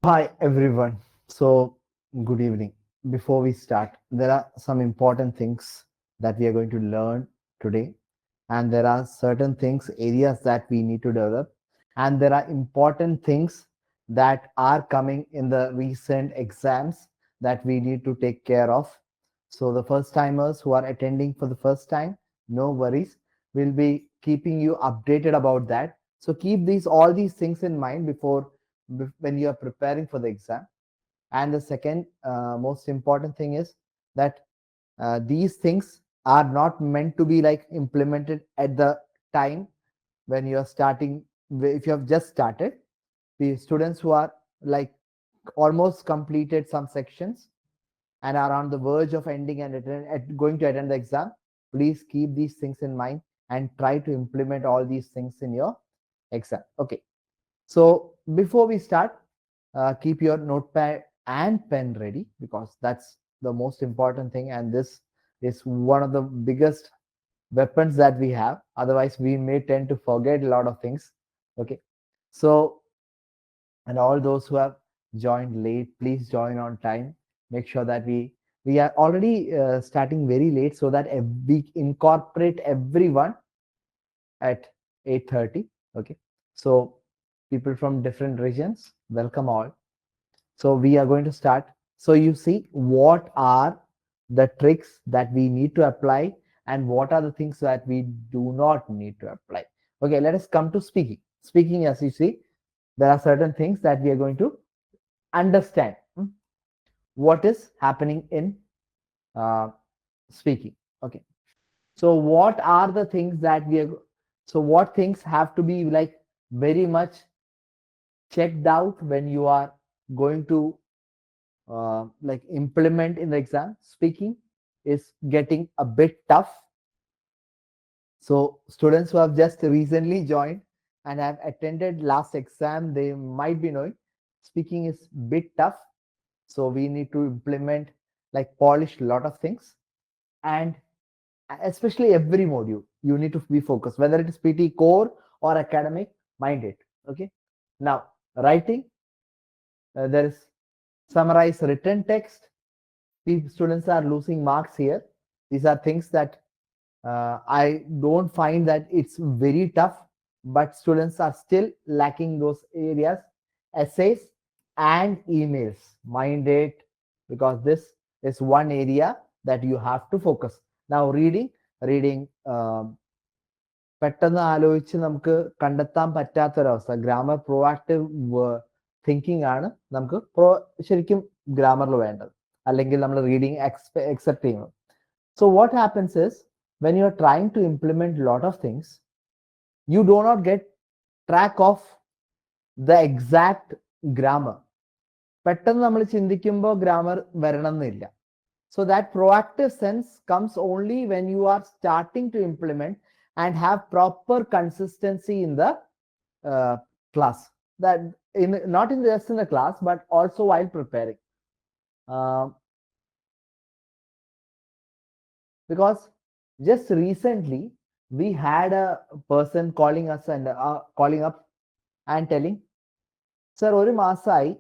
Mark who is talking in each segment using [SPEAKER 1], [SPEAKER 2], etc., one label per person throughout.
[SPEAKER 1] Hi everyone. So, good evening. Before we start, there are some important things that we are going to learn today, and there are certain things, areas that we need to develop, and there are important things that are coming in the recent exams that we need to take care of. So, the first timers who are attending for the first time, no worries. We'll be keeping you updated about that. So, keep all these things in mind before when you are preparing for the exam. And the second most important thing is that these things are not meant to be like implemented at the time when you are starting. If you have just started, the students who are like almost completed some sections and are on the verge of ending and going to attend the exam, please keep these things in mind and try to implement all these things in your exam. Okay, so before we start, keep your notepad and pen ready because that's the most important thing. And this is one of the biggest weapons that we have. Otherwise, we may tend to forget a lot of things. Okay. So, and all those who have joined late, please join on time. Make sure that we are already starting very late so that we incorporate everyone at 8:30. Okay. So people from different regions, welcome all. So we are going to start. So you see what are the tricks that we need to apply and what are the things that we do not need to apply. Okay, let us come to speaking. Speaking, as you see, there are certain things that we are going to understand what is happening in uh, speaking. Okay, so what are the things that we are, so what things have to be like very much checked out when you are going to like implement in the exam. Speaking is getting a bit tough. So students who have just recently joined and have attended last exam, they might be knowing speaking is bit tough. So we need to implement, like polish a lot of things, and especially every module you need to be focused, whether it is PT core or academic, mind it. Okay, now writing, there is summarize written text. Students are losing marks here. These are things that I don't find that it's very tough, but students are still lacking those areas. Essays and emails, mind it, because this is one area that you have to focus. Now, reading പെട്ടെന്ന് ആലോചിച്ച് നമുക്ക് കണ്ടെത്താൻ പറ്റാത്തൊരവസ്ഥ. Grammar proactive thinking ആണ് നമുക്ക് ശരിക്കും ഗ്രാമറിൽ വേണ്ടത്, അല്ലെങ്കിൽ നമ്മൾ റീഡിങ് എക്സെപ്റ്റ് ചെയ്യുന്നത്. So what happens is when you're trying to implement a lot of things, you do not get track of the exact grammar. പെട്ടെന്ന് നമ്മൾ ചിന്തിക്കുമ്പോൾ ഗ്രാമർ വരണം എന്നില്ല. So that proactive sense comes only when you are starting to implement and have proper consistency in the class. That not in just in the class, but also while preparing. Because just recently we had a person calling us and calling up and telling, sir, ഒരു മാസമായി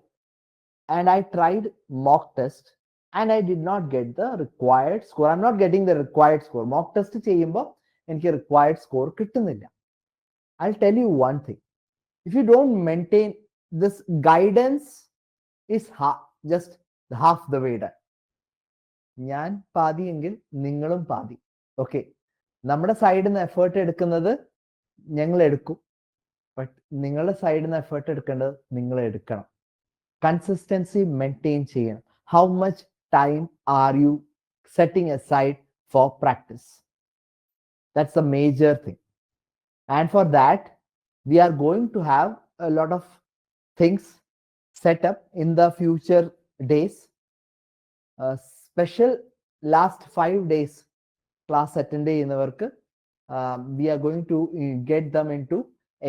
[SPEAKER 1] and I tried mock test and I did not get the required score. I'm not getting the required score. Mock test ചെയ്യുമ്പോൾ എനിക്ക് required score കിട്ടുന്നില്ല. I'll tell you one thing. If you don't maintain this, guidance is just half the way done. ഞാൻ പാതി എങ്കിൽ നിങ്ങളും പാതി. Okay, നമ്മുടെ സൈഡിൽ നിന്ന് എഫേർട്ട് എടുക്കുന്നത് ഞങ്ങൾ എടുക്കും, ബട്ട് നിങ്ങളുടെ സൈഡിൽ നിന്ന് എഫേർട്ട് എടുക്കേണ്ടത് നിങ്ങൾ എടുക്കണം. കൺസിസ്റ്റൻസി മെയിൻറ്റെയിൻ ചെയ്യണം. How much time are you setting aside for practice? That's the major thing. And for that, we are going to have a lot of things set up in the future days. Special last 5 days class attend ചെയ്യുന്നവർക്ക് we are going to get them into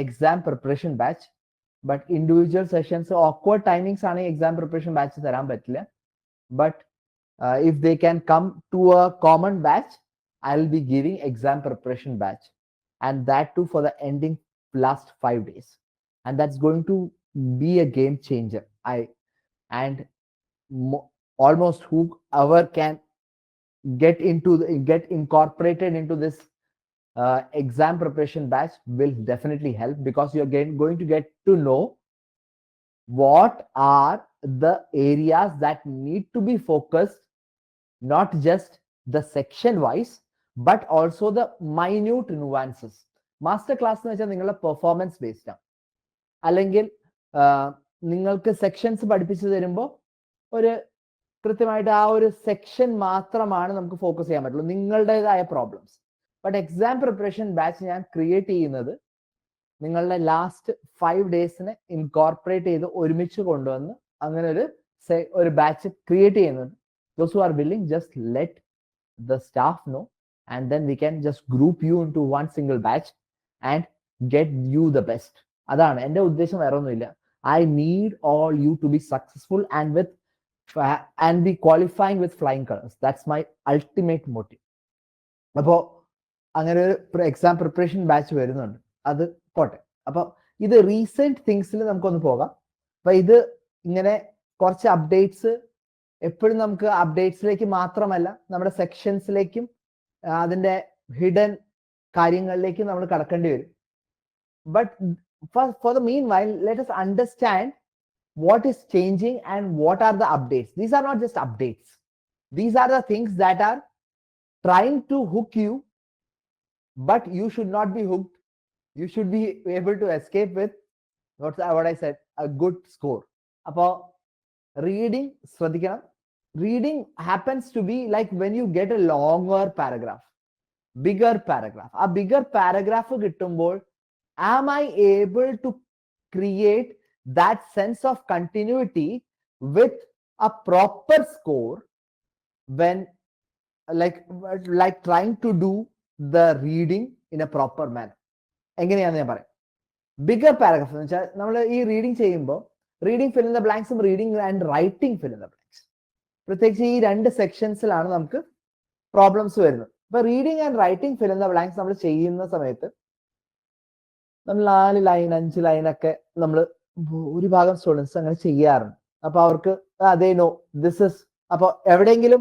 [SPEAKER 1] exam preparation batch. But individual sessions, awkward timings ആണ് exam preparation batch തരാൻ പറ്റില്ല. But if they can come to a common batch, I'll be giving exam preparation batch, and that too for the ending last 5 days. And that's going to be a game changer. and almost whoever can get incorporated into this exam preparation batch will definitely help, because you're going to get to know what are the areas that need to be focused, not just the section wise, but also the minute nuances. Master class എന്ന് വെച്ചാൽ നിങ്ങളുടെ performance based ആണ്. അല്ലെങ്കിൽ നിങ്ങൾക്ക് sections പഠിപ്പിച്ചു തരുമ്പോൾ ഒരു കൃത്യമായിട്ട് ആ ഒരു സെക്ഷൻ മാത്രമാണ് നമുക്ക് ഫോക്കസ് ചെയ്യാൻ പറ്റുള്ളൂ, നിങ്ങളുടേതായ problems. But exam preparation batch ഞാൻ ക്രിയേറ്റ് ചെയ്യുന്നത് നിങ്ങളുടെ ലാസ്റ്റ് 5 ഡേയ്സിനെ ഇൻകോർപ്പറേറ്റ് ചെയ്ത് ഒരുമിച്ച് കൊണ്ടുവന്ന് അങ്ങനെ ഒരു ബാച്ച് ക്രിയേറ്റ് ചെയ്യുന്നുണ്ട്. Those who are willing, just let the staff know, and then we can just group you into one single batch and get you the best. അതാണ് എൻ്റെ ഉദ്ദേശം, വേറെ ഒന്നുമില്ല. I need all you to be successful and be qualifying with flying colors. That's my ultimate motive. അപ്പോൾ അങ്ങനെ ഒരു exam preparation batch വരുന്നുണ്ട്. അത് പോട്ടെ. അപ്പോൾ ഇത് റീസെന്റ് തിങ്സിൽ നമുക്കൊന്ന് പോകാം. അപ്പൊ ഇത് ഇങ്ങനെ കുറച്ച് അപ്ഡേറ്റ്സ്, എപ്പോഴും നമുക്ക് അപ്ഡേറ്റ്സിലേക്ക് മാത്രമല്ല നമ്മുടെ സെക്ഷൻസിലേക്കും അതിന്റെ ഹിഡൻ കാര്യങ്ങളിലേക്കും നമ്മൾ കടക്കേണ്ടി വരും. But for the meanwhile, let us understand what is changing and what are the updates. These are not just updates. These are the things that are trying to hook you, but you should not be hooked. You should be able to escape with what I said, a good score. അപ്പോൾ reading ശ്രദ്ധിക്കണം. Reading happens to be like when you get a longer paragraph, bigger paragraph. ആ bigger paragraph കിട്ടുമ്പോൾ am I able to create that sense of continuity with a proper score when like trying to do the reading in a proper manner? എങ്ങനെയാണെന്ന് ഞാൻ പറയാം. Bigger paragraph എന്ന് വെച്ചാൽ നമ്മൾ ഈ reading ചെയ്യുമ്പോൾ റീഡിങ് ഫിൽ ഇൻ ദ ബ്ലാങ്ക്സും reading and writing fill in the blanks, പ്രത്യേകിച്ച് ഈ 2 സെക്ഷൻസിലാണ് നമുക്ക് പ്രോബ്ലംസ് വരുന്നത്. ഇപ്പൊ reading and writing fill in the blanks നമ്മൾ ചെയ്യുന്ന സമയത്ത് നമ്മൾ 4 ലൈൻ 5 ലൈനൊക്കെ നമ്മൾ ഭൂരിഭാഗം സ്റ്റുഡൻസ് അങ്ങനെ ചെയ്യാറുണ്ട്. അപ്പൊ അവർക്ക് അതേ നോ ദിസ് ഇസ്, അപ്പൊ എവിടെയെങ്കിലും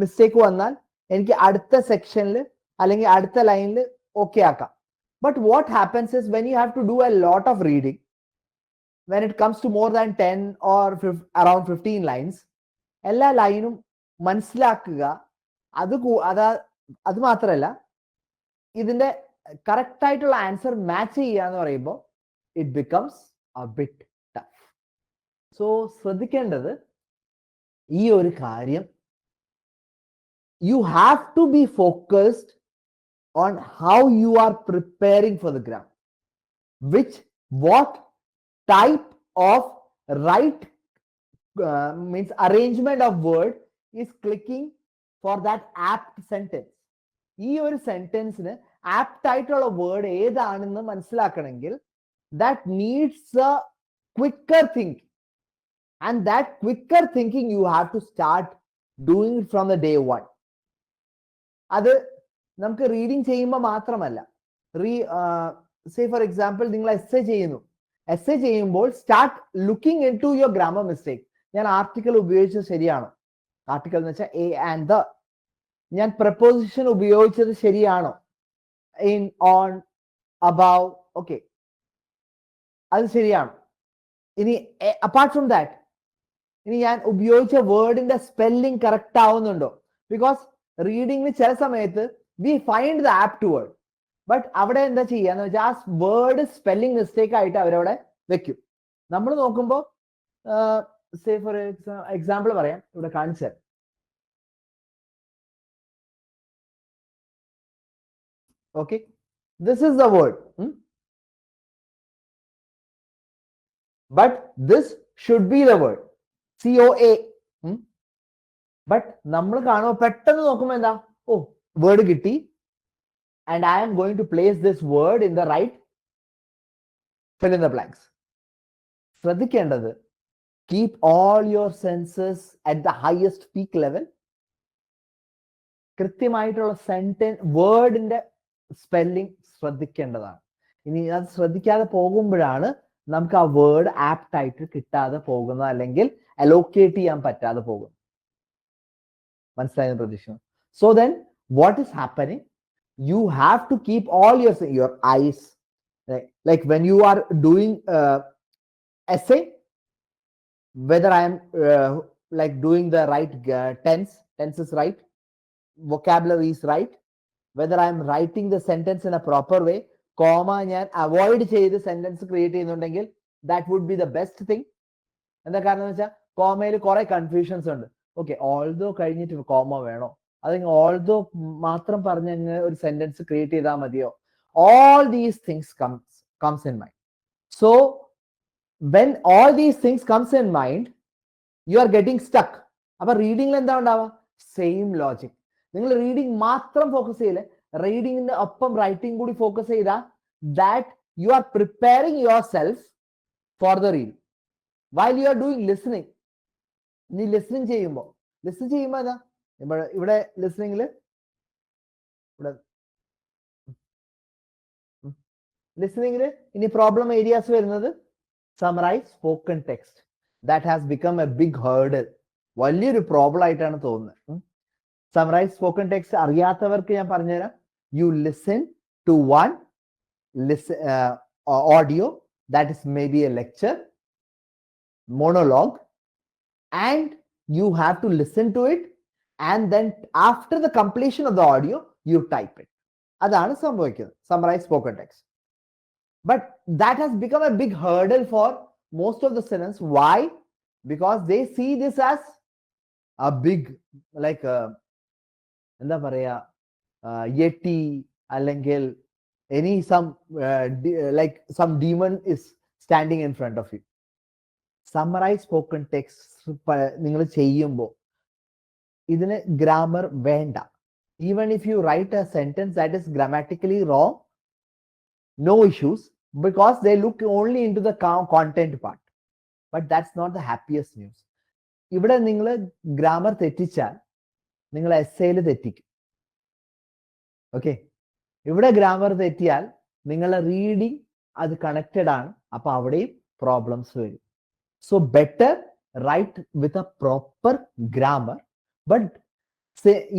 [SPEAKER 1] മിസ്റ്റേക്ക് വന്നാൽ എനിക്ക് അടുത്ത സെക്ഷനിൽ അല്ലെങ്കിൽ അടുത്ത ലൈനിൽ ഓക്കെ ആക്കാം. But what happens is when you have to do a lot of reading, when it comes to more than 10 or around 15 lines, എല്ലാ ലൈനും മനസ്സിലാക്കുക. അത് മാത്രമല്ല, ഇതിന്റെ കറക്റ്റ് ആയിട്ടുള്ള ആൻസർ മാച്ച് ചെയ്യുക എന്ന് പറയുമ്പോൾ it becomes a bit tough. So ശ്രദ്ധിക്കേണ്ടത് ഈ ഒരു കാര്യം, you have to be focused on how you are preparing for the gram, what type of right means arrangement of word is clicking for that apt sentence. ഈ ഒരു സെന്റൻസിന് apt ആയിട്ടുള്ള word ഏതാണെന്ന് മനസ്സിലാക്കണമെങ്കിൽ that needs a quicker thinking, and that quicker thinking you have to start doing it from the day one. അത് നമുക്ക് reading ചെയ്യുമ്പോൾ മാത്രമല്ല, say for example നിങ്ങൾ എസ്സേ ചെയ്യുന്നു, എസ്സേ ചെയ്യുമ്പോൾ start looking into your grammar mistake. ഞാൻ article ഉപയോഗിച്ചത് ശരിയാണോ? ആർട്ടിക്കിൾ എന്ന് വെച്ചാൽ എ ആൻഡ് ദ. ഞാൻ പ്രപ്പോസിഷൻ ഉപയോഗിച്ചത് ശരിയാണോ? ഇൻ, ഓൺ, അബൌവ്, ഓക്കെ, അത് ശരിയാണോ? ഇനി അപ്പാർട്ട് ഫ്രം ദാറ്റ്, ഇനി ഞാൻ ഉപയോഗിച്ച വേർഡിന്റെ സ്പെല്ലിംഗ് കറക്റ്റ് ആവുന്നുണ്ടോ? ബിക്കോസ് റീഡിങ്ങിന് ചില സമയത്ത് we find the apt word, but അവിടെ എന്താ ചെയ്യാന്ന് വെച്ചാൽ ആ വേർഡ് സ്പെല്ലിംഗ് മിസ്റ്റേക്ക് ആയിട്ട് അവരവിടെ വെക്കും. നമ്മൾ നോക്കുമ്പോൾ സേ ഫോർ എക്സാമ്പിൾ പറയാം, ഇവിടെ കാണിച്ചു. Okay, this is the word, but this should be the word COA. But നമ്മൾ കാണുമ്പോൾ പെട്ടെന്ന് നോക്കുമ്പോൾ എന്താ, ഓ വേർഡ് കിട്ടി, and I am going to place this word in the right fill in the blanks. ശ്രദ്ധിക്കേണ്ടത്, keep all your senses at the highest peak level. കൃത്യമായിട്ടുള്ള sentence വേർഡിന്റെ spelling ശ്രദ്ധിക്കേണ്ടതാണ്. ഇനി അത് ശ്രദ്ധിക്കാതെ പോകുമ്പോഴാണ് നമുക്ക് ആ വേർഡ് ആപ്റ്റ് ആയിട്ട് കിട്ടാതെ പോകുന്ന അല്ലെങ്കിൽ അലോക്കേറ്റ് ചെയ്യാൻ പറ്റാതെ പോകും. മനസ്സിലായെന്ന് പ്രതീക്ഷിക്കുന്നു. So then what is happening, you have to keep all your eyes, like when you are doing essay, whether I am like doing the right tense is right, vocabulary is right, whether I am writing the sentence in a proper way, comma ഞാൻ avoid ചെയ്ത് sentence create ചെയ്യുന്നുണ്ടെങ്കിൽ that would be the best thing. എന്താ കാരണം എന്ന് വെച്ചാൽ കോമയിൽ കുറെ confusions ഉണ്ട്. Okay, although കഴിഞ്ഞിട്ട് കോമ വേണോ, അല്ലെങ്കിൽ ഓൾദോ മാത്രം പറഞ്ഞ് ഒരു സെന്റൻസ് ക്രിയേറ്റ് ചെയ്താൽ മതിയോ? All these things comes in mind. So when all these things comes in mind, you are getting stuck. അപ്പൊ റീഡിംഗിൽ എന്താ ഉണ്ടാവുക? Same logic. നിങ്ങൾ റീഡിംഗ് മാത്രം ഫോക്കസ് ചെയ്യില്ലേ, റീഡിങ്ങിന്റെ ഒപ്പം റൈറ്റിംഗ് കൂടി ഫോക്കസ് ചെയ്താൽ that you are preparing your self for the read while you are doing listening. നീ ലിസണിങ് ചെയ്യുമ്പോൾ അതാ ഇവിടെ ലിസണിങ്ങില് ഇനി പ്രോബ്ലം ഏരിയാസ് വരുന്നത് summarize spoken text. That has become a big hurdle. വലിയൊരു പ്രോബ്ലം ആയിട്ടാണ് തോന്നുന്നത്. summarize spoken text അറിയാത്തവർക്ക് ഞാൻ പറഞ്ഞുതരാം. You listen to one audio, that is maybe a lecture, monologue, and you have to listen to it, and then after the completion of the audio you type it. അതാണ് സംഭവിക്കുന്നത് summarize spoken text. But that has become a big hurdle for most of the students. Why? Because they see this as a big, like എന്താ പറയാ, yeti അല്ലെങ്കിൽ like some demon is standing in front of you. Summarize spoken text നിങ്ങൾ ചെയ്യുമ്പോൾ ഇതിന് grammar വേണ്ട. Even if you write a sentence that is grammatically wrong, no issues, because they look only into the content part. But that's not the happiest news. ഇവിടെ നിങ്ങൾ grammar തെറ്റിച്ചാൽ നിങ്ങൾ എസ്സേയിൽ തെറ്റിക്കും. Okay, ഇവിടെ grammar തെറ്റിയാൽ നിങ്ങളുടെ റീഡിങ് അത് connected ആണ്, അപ്പൊ അവിടെയും പ്രോബ്ലംസ് വരും. So better write with a proper grammar. But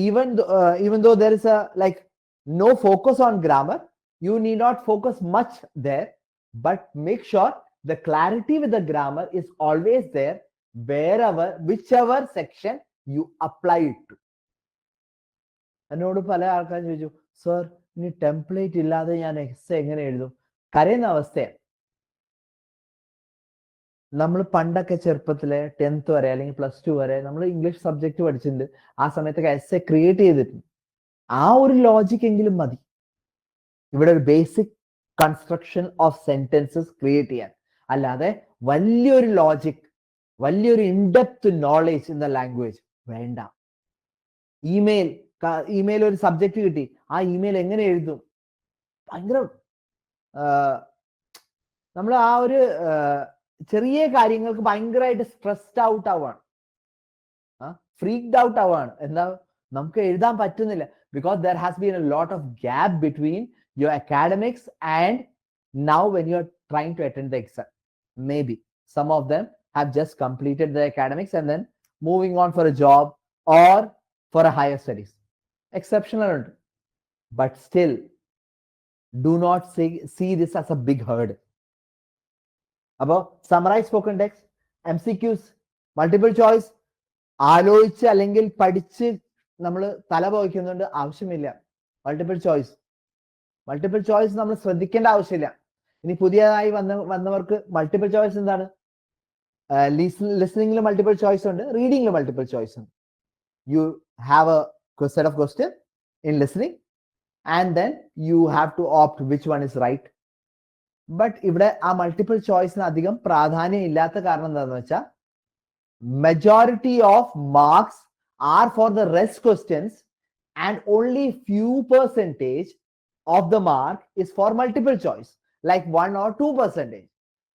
[SPEAKER 1] even though there is a like no focus on grammar, you need not focus much there, but make sure the clarity with the grammar is always there whichever section you apply it to. എന്നോട് പല ആൾക്കാരും ചോദിച്ചു, sir ഇനി template ഇല്ലാതെ ഞാൻ X എങ്ങനെ എഴുതും? കരയുന്ന അവസ്ഥയാണ്. നമ്മൾ പണ്ടൊക്കെ ചെറുപ്പത്തിലെ 10th വരെ അല്ലെങ്കിൽ +2 വരെ നമ്മൾ ഇംഗ്ലീഷ് സബ്ജക്ട് പഠിച്ചിട്ടുണ്ട്. ആ സമയത്തൊക്കെ എസ് എ ക്രിയേറ്റ് ചെയ്തിട്ടുണ്ട്. ആ ഒരു ലോജിക് എങ്കിലും മതി ഇവിടെ ഒരു basic construction of sentences create ചെയ്യാൻ. അല്ലാതെ വലിയൊരു ലോജിക്, വലിയൊരു in-depth knowledge in the language വേണ്ട. ഇമെയിൽ ഒരു സബ്ജക്ട് കിട്ടി, ആ ഇമെയിൽ എങ്ങനെ എഴുതും? ഭയങ്കര നമ്മൾ ആ ഒരു ചെറിയ കാര്യങ്ങൾക്ക് ഭയങ്കരമായിട്ട് സ്ട്രെസ്ഡ് ഔട്ട് ആവാണ്, ഫ്രീക്ഡ് ഔട്ട് ആവാണ്. എന്താ, നമുക്ക് എഴുതാൻ പറ്റുന്നില്ല. because there has been a lot of gap between your academics and now when you're trying to attend the exam. Maybe some of them have just completed their academics and then moving on for a job or for a higher studies. Exceptional, but still do not see this as a big hurdle. About summarize spoken text, MCQs, multiple choice, ആലോചിച്ച് അല്ലെങ്കിൽ പഠിച്ച് നമ്മൾ തല പോയിക്കുന്നുണ്ട് ആവശ്യമില്ല. Multiple choice നമ്മൾ ശ്രദ്ധിക്കേണ്ട ആവശ്യമില്ല. ഇനി പുതിയതായി വന്നവർക്ക് മൾട്ടിപ്പിൾ ചോയ്സ് എന്താണ്? ലിസണിംഗിൽ മൾട്ടിപ്പിൾ ചോയ്സ് ഉണ്ട്, റീഡിംഗിൽ മൾട്ടിപ്പിൾ ചോയ്സ് ഉണ്ട്. You have a set of question in listening and then you have to opt which one is right. But ഇവിടെ ആ മൾട്ടിപ്പിൾ ചോയ്സിന് അധികം പ്രാധാന്യം ഇല്ലാത്ത കാരണം എന്താണെന്ന് വെച്ചാൽ majority of marks are for the rest questions and only few percentage of the mark is for multiple choice, like 1 or 2%.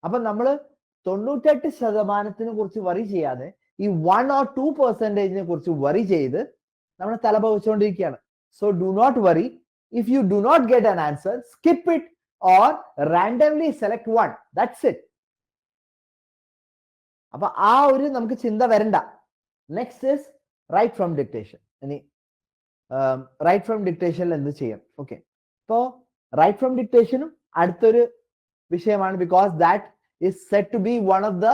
[SPEAKER 1] അപ്പൊ നമ്മൾ 98% കുറിച്ച് വറി ചെയ്യാതെ ഈ 1 or 2% കുറിച്ച് വറി ചെയ്ത് നമ്മൾ തലപോവിച്ചുകൊണ്ടിരിക്കുകയാണ്. So do not worry. If you do not get an answer, skip it or randomly select one. That's it. അപ്പൊ ആ ഒരു നമുക്ക് ചിന്ത വരണ്ട. Next is write from dictation. ഇനി റൈറ്റ് ഫ്രം ഡിക്റ്റേഷനിൽ എന്ത് ചെയ്യാം? ഓക്കെ, ഇപ്പോ റൈറ്റ് ഫ്രം ഡിക്റ്റേഷനും അടുത്തൊരു വിഷയമാണ്. Because that is set to be one of the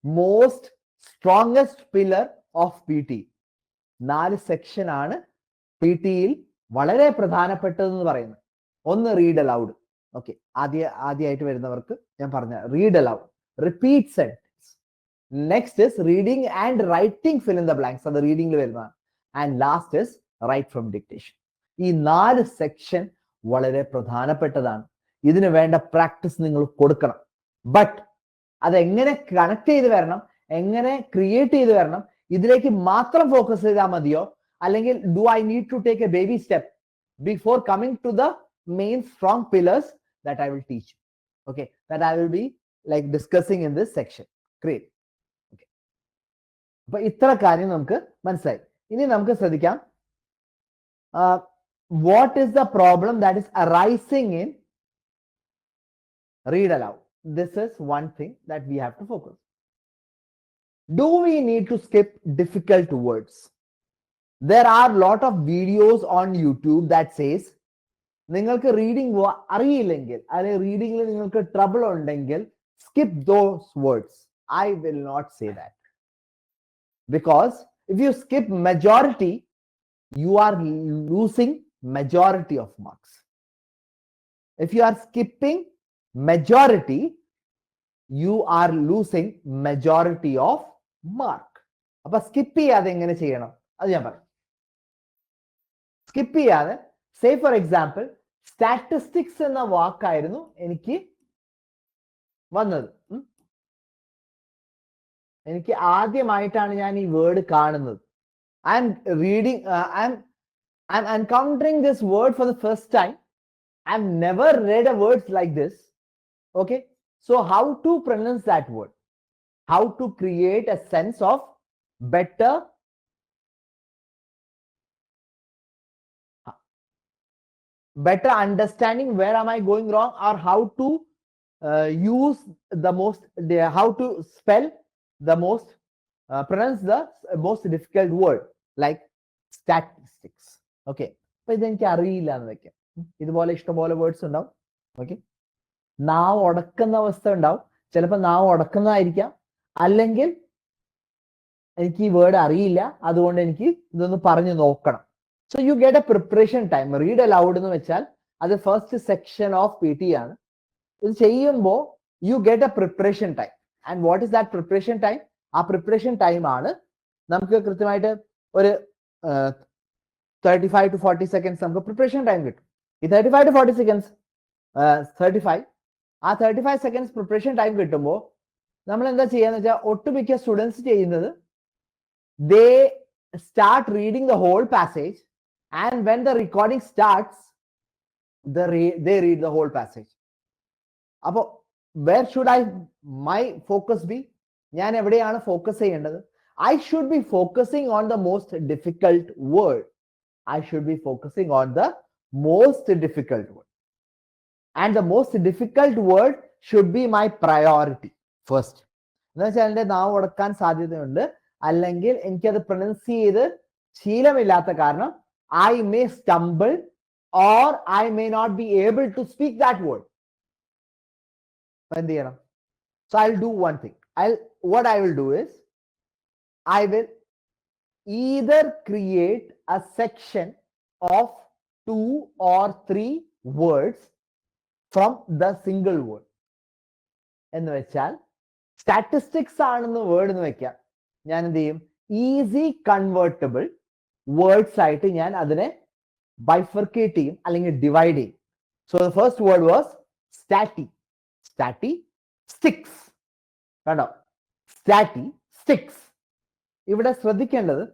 [SPEAKER 1] most strongest pillar of P T. 4 section ആണ് പി ടിയിൽ വളരെ പ്രധാനപ്പെട്ടതെന്ന് പറയുന്നത്. ഒന്ന് റീഡ് അലൗഡ്. ഓക്കെ, ആദ്യമായിട്ട് വരുന്നവർക്ക് ഞാൻ പറഞ്ഞ read aloud, repeat sentence. Next is reading and writing fill in the blanks, അത് റീഡിംഗിൽ വരുന്നതാണ്. And last is write from dictation. ഈ 4 സെക്ഷൻ വളരെ പ്രധാനപ്പെട്ടതാണ്. ഇതിന് വേണ്ട പ്രാക്ടീസ് നിങ്ങൾ കൊടുക്കണം. ബട്ട് അതെങ്ങനെ കണക്ട് ചെയ്ത് വരണം, എങ്ങനെ ക്രിയേറ്റ് ചെയ്ത് വരണം, ഇതിലേക്ക് മാത്രം ഫോക്കസ് ചെയ്താൽ മതിയോ, അല്ലെങ്കിൽ do I need to take a baby step before coming to the main strong pillars that I will teach you. Okay, that I will be like discussing in this section. Great. Okay, അപ്പൊ ഇത്ര കാര്യം നമുക്ക് മനസ്സിലായി. ഇനി നമുക്ക് ശ്രദ്ധിക്കാം, what is the problem that is arising in read aloud. This is one thing that we have to focus. Do we need to skip difficult words? There are lot of videos on YouTube that says നിങ്ങൾക്ക് reading അറിയില്ലെങ്കിൽ, അല്ലെങ്കിൽ റീഡിംഗിൽ നിങ്ങൾക്ക് trouble ഉണ്ടെങ്കിൽ skip those words. I will not say that. Because if you skip majority, you are losing majority of marks. If you are skipping majority, you are losing majority of mark. അപ്പൊ skip ചെയ്യാതെ എങ്ങനെ ചെയ്യണം അത് ഞാൻ പറയാം. Skip ചെയ്യാതെ, say for example statistics എന്ന വാക്കായിരുന്നു എനിക്ക് വന്നത്. എനിക്ക് ആദ്യമായിട്ടാണ് ഞാൻ ഈ വേർഡ് കാണുന്നത്. I am reading, I am encountering this word for the first time. I am never read a words like this. Okay, so how to pronounce that word, how to create a sense of better understanding where am I going wrong, or how to use the most, how to spell the most, pronounce the most difficult word like statistics. Okay, അപ്പൊ ഇതെനിക്ക് അറിയില്ല എന്ന് വെക്കാം. ഇതുപോലെ ഇഷ്ടംപോലെ words ഉണ്ടാവും. Okay, നാവ് ഉടക്കുന്ന അവസ്ഥ ഉണ്ടാവും. ചിലപ്പോൾ നാവ് ഉടക്കുന്നതായിരിക്കാം, അല്ലെങ്കിൽ എനിക്ക് ഈ വേർഡ് അറിയില്ല, അതുകൊണ്ട് എനിക്ക് ഇതൊന്ന് പറഞ്ഞു നോക്കണം. So you get a preparation time. Read aloud എന്ന് വെച്ചാൽ അത് first section of P T ആണ്. ഇത് ചെയ്യുമ്പോൾ U get A preparation time. And what is that preparation time? ആ പ്രിപ്പറേഷൻ ടൈം ആണ് നമുക്ക് കൃത്യമായിട്ട് ഒരു 35 to 40 seconds നമുക്ക് പ്രിപ്പറേഷൻ ടൈം കിട്ടും. ഈ 35 to 40 seconds, 35 seconds preparation time കിട്ടുമ്പോൾ നമ്മൾ എന്താ ചെയ്യാന്ന് വെച്ചാൽ, ഒട്ടുമിക്ക സ്റ്റുഡൻസ് ചെയ്യുന്നത്, they start reading the whole passage, and when the recording starts, they read the whole passage. Appo where should my focus be? ഞാൻ എവിടെയാണ് ഫോക്കസ് ചെയ്യേണ്ടത്? I should be focusing on the most difficult word. I should be focusing on the most difficult word, and the most difficult word should be my priority first. എന്ന് വെച്ചാൽ എൻ്റെ നാവ് ഉടക്കാൻ സാധ്യതയുണ്ട്, അല്ലെങ്കിൽ എനിക്കത് പ്രൊനൗൺസ് ചെയ്ത് ശീലമില്ലാത്ത കാരണം I may stumble, or I may not be able to speak that word. എന്ത് ചെയ്യണം? So I'll do one thing. What I will do is, I will either create a section of 2 or 3 words from the single word. എന്ന് വെച്ചാൽ statistics ആണെന്ന് word എന്ന് വെക്കാം, ഞാൻ എന്ത് ചെയ്യും, ഈസി കൺവേർട്ടബിൾ വേർഡ്സ് ആയിട്ട് ഞാൻ അതിനെ ബൈഫർക്കേറ്റ് ചെയ്യും, അല്ലെങ്കിൽ ഡിവൈഡ് ചെയ്യും. So the first word was statistics. കണ്ടോ, സ്റ്റാറ്റിസ്റ്റിക്സ്. ഇവിടെ ശ്രദ്ധിക്കേണ്ടത്,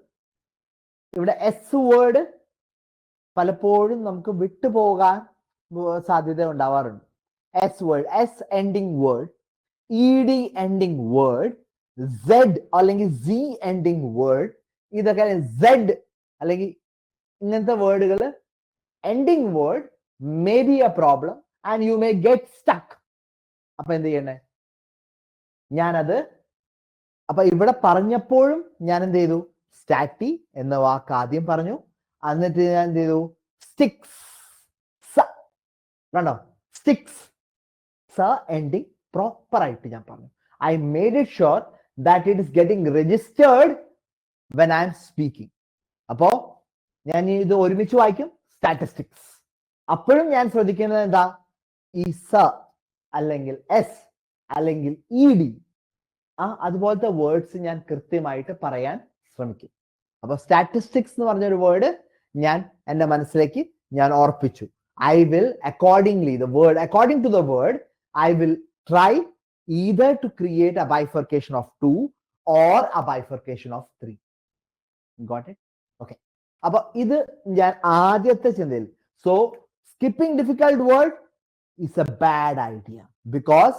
[SPEAKER 1] ഇവിടെ എസ് വേർഡ് പലപ്പോഴും നമുക്ക് വിട്ടുപോകാൻ സാധ്യത ഉണ്ടാവാറുണ്ട്. S word, S ending word, E D ending word, Z അല്ലെങ്കിൽ സി എൻഡിങ് വേർഡ്, ഇതൊക്കെ സെഡ് അല്ലെങ്കിൽ ഇങ്ങനത്തെ വേർഡുകൾ, ending word may be a problem and you may get stuck. അപ്പൊ എന്ത് ചെയ്യണ്ടേ, ഞാനത് അപ്പൊ ഇവിടെ പറഞ്ഞപ്പോഴും ഞാൻ എന്ത് ചെയ്തു, സ്റ്റാറ്റി എന്ന വാക്ക് ആദ്യം പറഞ്ഞു, എന്നിട്ട് ഞാൻ എന്ത് ചെയ്തു, സ്റ്റിക്സ് കണ്ടോ, സ്റ്റിക്സ് സ എൻഡിങ് പ്രോപ്പർ ആയിട്ട് ഞാൻ പറഞ്ഞു. I made it sure that it is getting registered when I M speaking. അപ്പോ ഞാൻ ഇത് ഒരുമിച്ച് വായിക്കും, സ്റ്റാറ്റിസ്റ്റിക്സ്. അപ്പോഴും ഞാൻ ശ്രദ്ധിക്കുന്നത് എന്താ, ഈ സ അല്ലെങ്കിൽ എസ് അല്ലെങ്കിൽ ഇ ഡി അതുപോലത്തെ വേർഡ്സ് ഞാൻ കൃത്യമായിട്ട് പറയാൻ ശ്രമിക്കും. അപ്പൊ സ്റ്റാറ്റിസ്റ്റിക്സ് എന്ന് പറഞ്ഞൊരു വേർഡ് ഞാൻ എന്റെ മനസ്സിലേക്ക് ഞാൻ ഓർപ്പിച്ചു. I will accordingly, the word, according to the word, I will try either to create a bifurcation of 2 or a bifurcation of 3. Got it? Okay. അപ്പൊ ഇത് ഞാൻ ആദ്യത്തെ ചിന്തയിൽ. So skipping difficult word is a bad idea because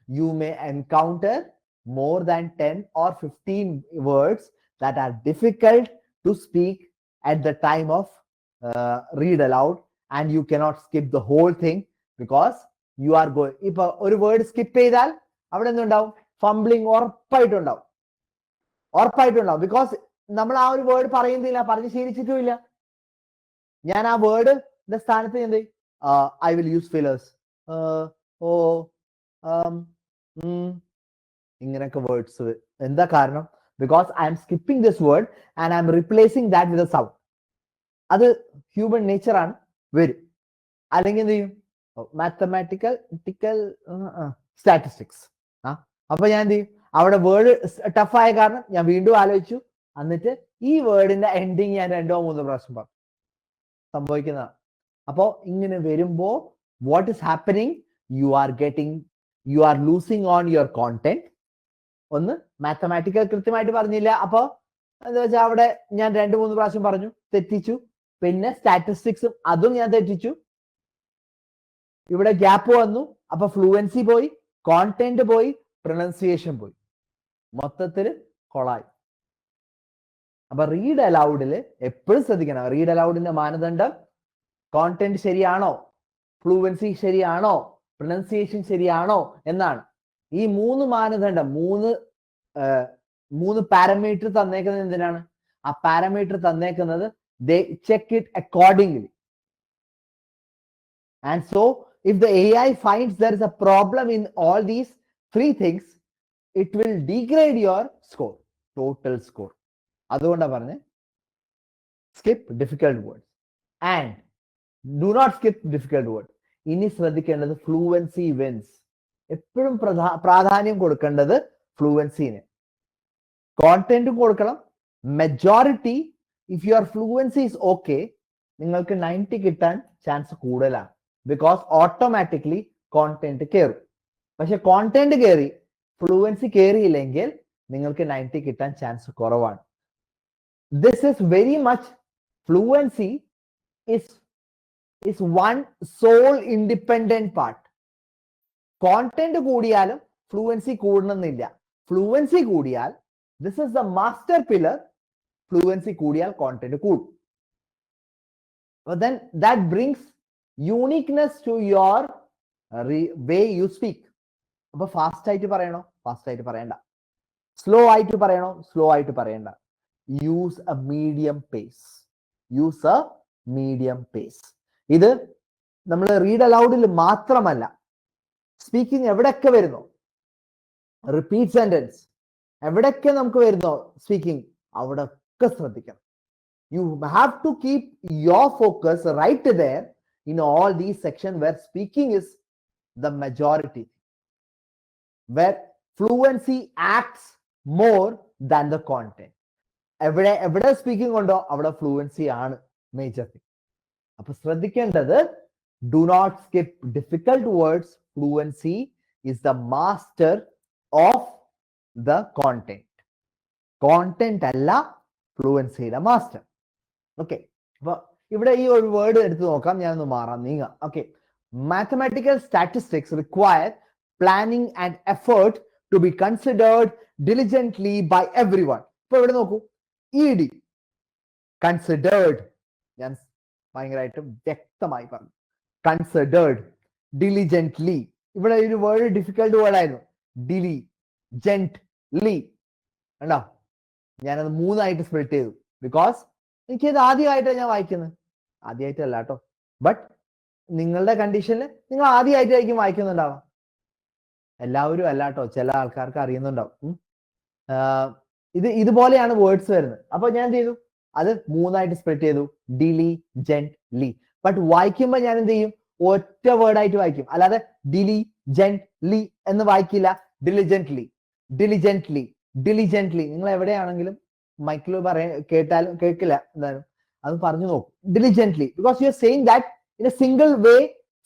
[SPEAKER 1] you may encounter more than 10 or 15 words that are difficult to speak at the time of read aloud. And you cannot skip the whole thing because you are going. ഇപ്പൊ ഒരു word skip ചെയ്താൽ അവിടെ എന്തുണ്ടാവും, ഫംബ്ലിങ് ഉറപ്പായിട്ടുണ്ടാവും. Because നമ്മൾ ആ ഒരു word പറയുന്നില്ല, പറഞ്ഞ് ശീലിച്ചിട്ടുമില്ല. ഞാൻ ആ വേർഡിന്റെ സ്ഥാനത്ത് എന്ത്, ഐ വിൽ യൂസ് ഫില്ലേഴ്സ്, ഇങ്ങനെയൊക്കെ വേർഡ്സ്. എന്താ കാരണം? Because I am skipping this word and I am replacing that with a sound. അത് ഹ്യൂമൻ നേച്ചർ ആണ്, വരും. അല്ലെങ്കിൽ എന്ത് ചെയ്യും, മാത്തമാറ്റിക്കൽ സ്റ്റാറ്റിസ്റ്റിക്സ്. അപ്പൊ ഞാൻ എന്ത് ചെയ്യും, അവിടെ വേർഡ് ടഫായ കാരണം ഞാൻ വീണ്ടും ആലോചിച്ചു, എന്നിട്ട് ഈ വേർഡിന്റെ എൻഡിങ് ഞാൻ 2-3 പ്രാവശ്യം പറഞ്ഞു. സംഭവിക്കുന്നതാണ്. അപ്പോ ഇങ്ങനെ വരുമ്പോ what is happening, you are losing on your content. ഒന്ന്, മാത്തമാറ്റിക്കൽ കൃത്യമായിട്ട് പറഞ്ഞില്ല, അപ്പൊ എന്താ വെച്ചാൽ അവിടെ ഞാൻ 2-3 പ്രാവശ്യം പറഞ്ഞു, തെറ്റിച്ചു. പിന്നെ സ്റ്റാറ്റിസ്റ്റിക്സും അതും ഞാൻ തെറ്റിച്ചു, ഇവിടെ ഗ്യാപ്പ് വന്നു. അപ്പൊ ഫ്ലുവൻസി പോയി, കോണ്ടന്റ് പോയി, പ്രൊനൗൺസിയേഷൻ പോയി, മൊത്തത്തിൽ കൊളായി. അപ്പൊ റീഡ് അലൗഡില് എപ്പോഴും ശ്രദ്ധിക്കണം. റീഡ് അലൗഡിന്റെ മാനദണ്ഡം കോണ്ടന്റ് ശരിയാണോ, ഫ്ലുവൻസി ശരിയാണോ, പ്രൊനൗൺസിയേഷൻ ശരിയാണോ എന്നാണ്. ഈ 3 മാനദണ്ഡം, 3 പാരാമീറ്റർ തന്നേക്കുന്നത് എന്തിനാണ്? ആ parameter തന്നേക്കുന്നത് they check it accordingly. And so if the AI finds there is a problem in all these 3 things, it will degrade your score, total score. അതുകൊണ്ടാ പറഞ്ഞേ skip difficult words and do not skip difficult words. ഇനി ശ്രദ്ധിക്കേണ്ടത് fluency wins. എപ്പോഴും പ്രാധാന്യം കൊടുക്കേണ്ടത് ഫ്ലുവൻസിന്. കോണ്ടന്റും കൊടുക്കണം. Majority, if your fluency is okay, നിങ്ങൾക്ക് 90 കിട്ടാൻ ചാൻസ് കൂടുതലാണ്. ബിക്കോസ് ഓട്ടോമാറ്റിക്കലി കോണ്ടന്റ് കയറും. പക്ഷെ കോണ്ടന്റ് കയറി ഫ്ലുവൻസി കയറിയില്ലെങ്കിൽ നിങ്ങൾക്ക് 90 കിട്ടാൻ ചാൻസ് കുറവാണ്. This is very much, fluency is one sole independent part. Content കൂടിയാലും ഫ്ലുവൻസി കൂടണമെന്നില്ല. ഫ്ലുവൻസി കൂടിയാൽ, this is the master pillar, fluency കൂടിയാൽ കോണ്ടന്റ് കൂടും. then that brings uniqueness to your way you speak. അപ്പൊ fast ആയിട്ട് പറയണോ, fast ആയിട്ട് പറയണ്ട. Slow ആയിട്ട് പറയണോ, സ്ലോ ആയിട്ട് പറയണ്ട. Use A medium pace. ഇത് നമ്മൾ റീഡ് അലൗഡിൽ മാത്രമല്ല, സ്പീക്കിംഗ് എവിടെയൊക്കെ വരുന്നു, റിപ്പീറ്റ് സെന്റൻസ് എവിടെയൊക്കെ നമുക്ക് വരുന്നോ സ്പീക്കിംഗ്, അവിടെ ഒക്കെ ശ്രദ്ധിക്കണം. You have to keep your focus right there in all these sections where speaking is the majority, where fluency acts more than the content. എവിടെ സ്പീക്കിംഗ് ഉണ്ടോ അവിടെ ഫ്ലുവൻസി ആണ് മേജർ തിങ്. അപ്പൊ ശ്രദ്ധിക്കേണ്ടത്, do not skip difficult words. Fluency is the master of the content. Content അല്ല ഫ്ലുവൻസിയുടെ master. Okay, അപ്പൊ ഇവിടെ ഈ ഒരു വേർഡ് എടുത്ത് നോക്കാം. ഞാനൊന്ന് മാറാം, നീങ്ങാം. Okay, mathematical statistics require planning and effort to be considered diligently by everyone. ഇപ്പൊ ഇവിടെ നോക്കൂ, ED കൺസിഡേർഡ്, ഞാൻ ഭയങ്കരമായിട്ട് വ്യക്തമായി പറഞ്ഞു. Considered, diligently. ഇവിടെ ഒരു വേർഡ് ഡിഫിക്കൽട്ട് വേർഡ് ആയിരുന്നു, diligently. കണ്ടോ, ഞാനത് 3ആയിട്ട് സ്പ്ലിറ്റ് ചെയ്തു. ബിക്കോസ് എനിക്കത് ആദ്യമായിട്ടാണ് ഞാൻ വായിക്കുന്നത്. ആദ്യമായിട്ടല്ല കേട്ടോ, ബട്ട് നിങ്ങളുടെ കണ്ടീഷനിൽ നിങ്ങൾ ആദ്യമായിട്ടായിരിക്കും വായിക്കുന്നുണ്ടാവാം. എല്ലാവരും അല്ല കേട്ടോ, ചില ആൾക്കാർക്ക് അറിയുന്നുണ്ടാവും. ഇതുപോലെയാണ് വേർഡ്സ് വരുന്നത്. അപ്പൊ ഞാൻ എന്ത് ചെയ്തു, അത് 3ആയിട്ട് സ്പ്ലിറ്റ് ചെയ്തു, ഡിലിജന്റ്ലി. ബട്ട് വായിക്കുമ്പോൾ ഞാൻ എന്ത് ചെയ്യും, ഒറ്റ വേർഡായിട്ട് വായിക്കും. അല്ലാതെ ഡിലിജന്റ്ലി എന്ന് വായിക്കില്ല. Diligently, diligently, diligently. നിങ്ങൾ എവിടെയാണെങ്കിലും മൈക്കിൽ കേട്ടാലും കേൾക്കില്ല, എന്തായാലും അത് പറഞ്ഞു നോക്കും. Diligently, because you are saying that in A single way,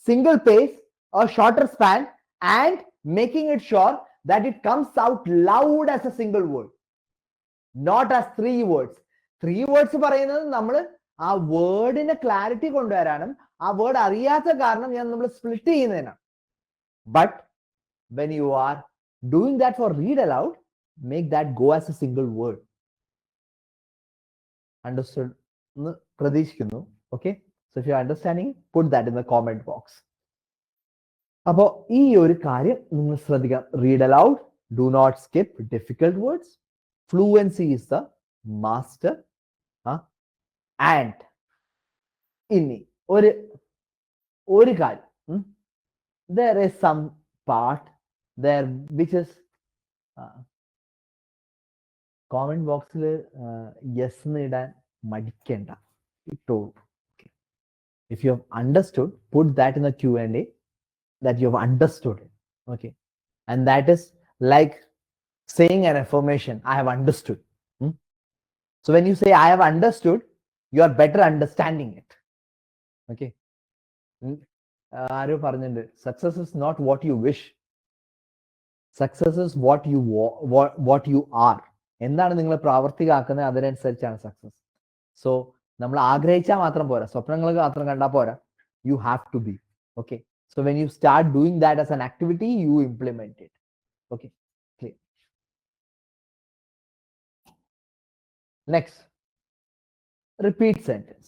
[SPEAKER 1] single pace or shorter span, and making it sure that it comes out loud as a single word, not as 3 words. 3 words പറയുന്നത് നമ്മൾ ആ വേർഡിന്റെ clarity കൊണ്ടുവരാനും ആ word അറിയാത്ത കാരണം ഞാൻ നമ്മൾ split ചെയ്യുന്നതിനാണ്. But when you are doing that for read aloud, make that go as a single word. Understood എന്ന് പ്രതീക്ഷിക്കുന്നു. Okay, so if you are understanding, put that in the comment box. അപ്പോ ഈ ഒരു കാര്യം നിങ്ങൾ ശ്രദ്ധിക്കാം. Read aloud, do not skip difficult words, fluency is the master. And ഇനി ഒരു കാര്യം, there is some part there which is comment ബോക്സിൽ യെസ് എന്ന് ഇടാൻ മടിക്കണ്ട, ഇട്ടോളൂ. If you have understood, put that in the Q&A that you have understood it. Okay, and that is like saying an affirmation, I have understood. So when you say I have understood, you are better understanding it. Okay, ആരോ പറഞ്ഞിട്ടുണ്ട്, success is not what you wish, success is what you are. എന്താണ് നിങ്ങൾ പ്രാവർത്തികമാക്കുന്നത് അതിനനുസരിച്ചാണ് success. So നമ്മൾ ആഗ്രഹിച്ചാൽ മാത്രം പോരാ, സ്വപ്നങ്ങൾ മാത്രം കണ്ടാൽ പോരാ, you have to be. Okay, so when you start doing that as an activity, you implement it. Okay, clear. Next, repeat sentence.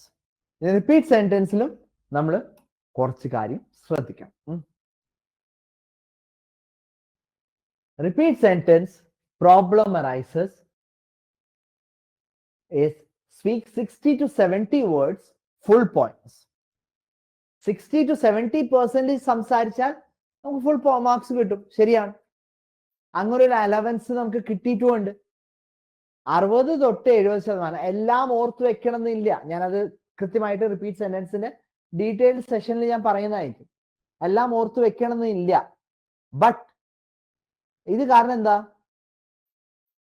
[SPEAKER 1] In repeat sentence ലും നമ്മൾ കുറച്ച് കാര്യം ശ്രദ്ധിക്കാം. Repeat sentence problem arises is speak 60 to 70 words, full points. 60 to 70% സംസാരിച്ചാൽ നമുക്ക് full marks കിട്ടും. ശരിയാണ്, അങ്ങനെ ഒരു അലവൻസ് നമുക്ക് കിട്ടിയിട്ടുമുണ്ട്. 60 തൊട്ട് 70% എല്ലാം ഓർത്ത് വെക്കണം എന്നില്ല. ഞാനത് കൃത്യമായിട്ട് റിപ്പീറ്റ് സെന്റൻസിന്റെ ഡീറ്റെയിൽഡ് സെഷനിൽ ഞാൻ പറയുന്നതായിരിക്കും. എല്ലാം ഓർത്ത് വെക്കണം എന്നില്ല. ബട്ട് ഇത് കാരണം എന്താ,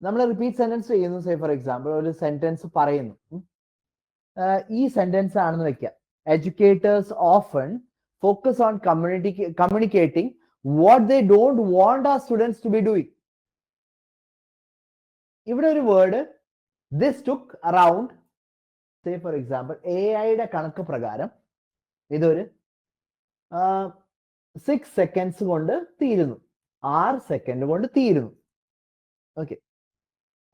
[SPEAKER 1] നമ്മൾ റിപ്പീറ്റ് സെന്റൻസ് ചെയ്യുന്നു. സേ ഫോർ എക്സാമ്പിൾ ഒരു സെന്റൻസ് പറയുന്നു, ഈ സെന്റൻസ് ആണെന്ന് വെക്കാം. Educators often focus on communicating what they don't want our students to be doing. ഇവിടെ ഒരു word this took around, say for example AI-യുടെ കണക്ക് പ്രകാരം ഇതൊരു 6 seconds കൊണ്ട് തീരുന്നു, 6 സെക്കൻഡ് കൊണ്ട് തീരുന്നു. Okay,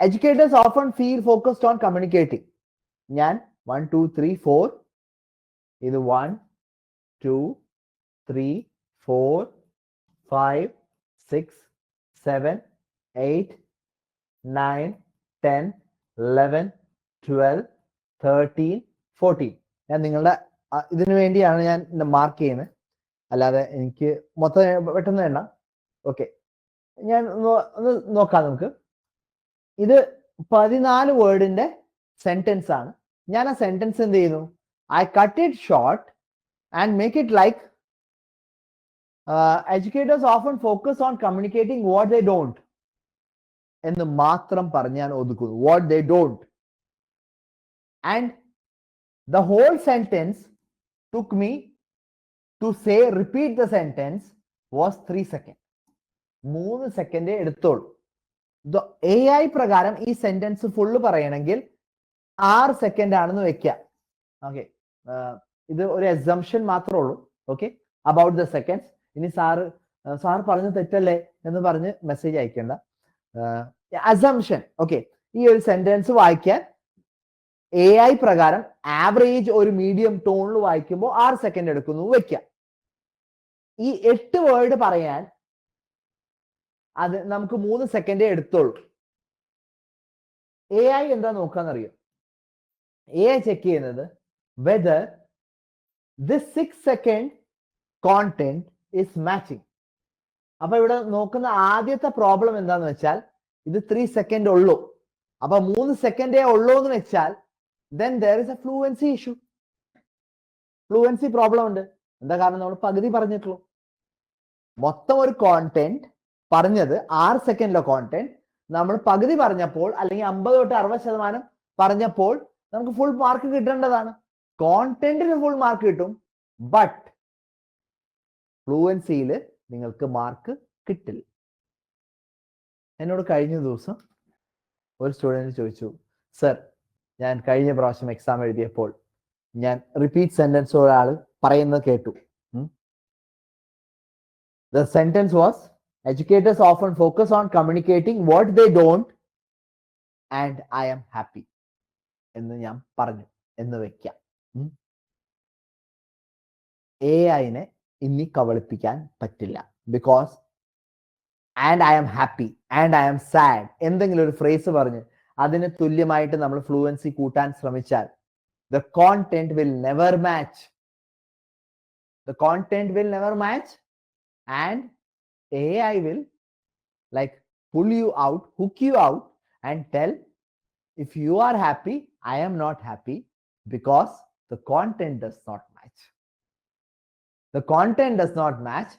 [SPEAKER 1] educators often feel focused on communicating. ഞാൻ 1 2 3 4 ഇത് 1 2 3 4 5 6 7 8 9 10 11 12 13 14. ഞാൻ നിങ്ങളുടെ ഇതിനു വേണ്ടിയാണ് ഞാൻ മാർക്ക് ചെയ്യുന്നത്, അല്ലാതെ എനിക്ക് മൊത്തം പെട്ടെന്ന് വേണ്ട. ഓക്കെ, ഞാൻ ഒന്ന് നോക്കാം നമുക്ക്. ഇത് 14 വേർഡിന്റെ സെന്റൻസ് ആണ്. ഞാൻ ആ സെന്റൻസ് എന്ത് ചെയ്യുന്നു, I cut it short and make it like educators often focus on communicating what they don't എന്ന് മാത്രം പറഞ്ഞ് ഞാൻ ഒതുക്കുന്നു, what they don't. And the whole sentence took me to say repeat the sentence was 3 seconds. 3 second എടുത്തോളൂ. AI പ്രകാരം ഈ sentence full പറയണമെങ്കിൽ 6 second ആണെന്ന് വെക്കാം. ഓക്കെ, ഇത് ഒരു എക്സംഷൻ മാത്രമേ ഉള്ളൂ. Okay, about the seconds. ഇനി സാർ പറഞ്ഞ തെറ്റല്ലേ എന്ന് പറഞ്ഞ് മെസ്സേജ് അയക്കേണ്ട. അസംഷൻ. ഓക്കെ, ഈ ഒരു സെന്റൻസ് വായിക്കാൻ AI പ്രകാരം ആവറേജ് ഒരു മീഡിയം ടോണിൽ വായിക്കുമ്പോൾ 6 സെക്കൻഡ് എടുക്കുന്നു വെക്കാം. ഈ 8 വേർഡ് പറയാൻ അത് നമുക്ക് 3 സെക്കൻഡേ എടുത്തോളൂ. AI എന്താ നോക്കാന്നറിയോ? AI ചെക്ക് ചെയ്യുന്നത് whether this 6-second content is matching. അപ്പൊ ഇവിടെ നോക്കുന്ന ആദ്യത്തെ പ്രോബ്ലം എന്താന്ന് വെച്ചാൽ ഇത് 3 സെക്കൻഡ് ഉള്ളൂ. അപ്പൊ 3 സെക്കൻഡേ ഉള്ളൂ എന്ന് വെച്ചാൽ then there is a fluency issue. Fluency problem ഉണ്ട്. എന്താ കാരണം? നമ്മൾ പകുതി പറഞ്ഞിട്ടുള്ളൂ. മൊത്തം ഒരു കോണ്ടന്റ് പറഞ്ഞത് 6 സെക്കൻഡിലെ കോണ്ടന്റ് നമ്മൾ പകുതി പറഞ്ഞപ്പോൾ അല്ലെങ്കിൽ 50 തൊട്ട് 60% പറഞ്ഞപ്പോൾ നമുക്ക് ഫുൾ മാർക്ക് കിട്ടേണ്ടതാണ്. കോണ്ടന്റിന് ഫുൾ മാർക്ക് കിട്ടും, ബട്ട് ഫ്ലുവൻസിയിൽ നിങ്ങൾക്ക് മാർക്ക് കിട്ടില്ല. എന്നോട് കഴിഞ്ഞ ദിവസം ഒരു സ്റ്റുഡന്റ് ചോദിച്ചു, സർ ഞാൻ കഴിഞ്ഞ പ്രാവശ്യം എക്സാം എഴുതിയപ്പോൾ ഞാൻ റിപ്പീറ്റ് സെന്റൻസ് ഒരാൾ പറയുന്നത് കേട്ടു. The sentence was, educators often focus on communicating what they don't and I am happy എന്ന് ഞാൻ പറഞ്ഞു എന്ന് വെക്കാം. AI-നെ ഇനി കബളിപ്പിക്കാൻ പറ്റില്ല. Because and I am happy and I am sad എന്തെങ്കിലും ഒരു ഫ്രേസ് പറഞ്ഞ് അതിന് തുല്യമായിട്ട് നമ്മൾ ഫ്ലുവൻസി കൂട്ടാൻ ശ്രമിച്ചാൽ the content will never match. The content will never match and AI will like pull you out, hook you out and tell if you are happy, I am not happy because the content does not match. The content does not match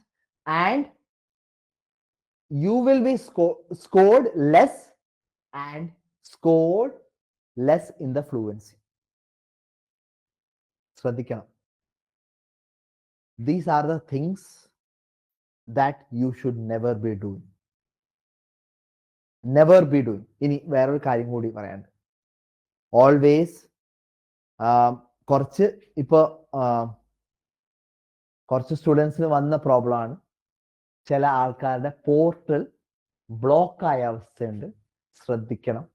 [SPEAKER 1] and you will be scored less and scored less in the fluency. ശ്രദ്ധിക്കണം. These are the things that you should never be doing. Never be doing. ഇനി വേറൊരു കാര്യം കൂടി പറയാനുണ്ട്. Always കുറച്ച് സ്റ്റുഡൻസിന് വന്ന problem ആണ്, ചില ആൾക്കാരുടെ പോർട്ടൽ ബ്ലോക്ക് ആയ അവസ്ഥയുണ്ട്. ശ്രദ്ധിക്കണം.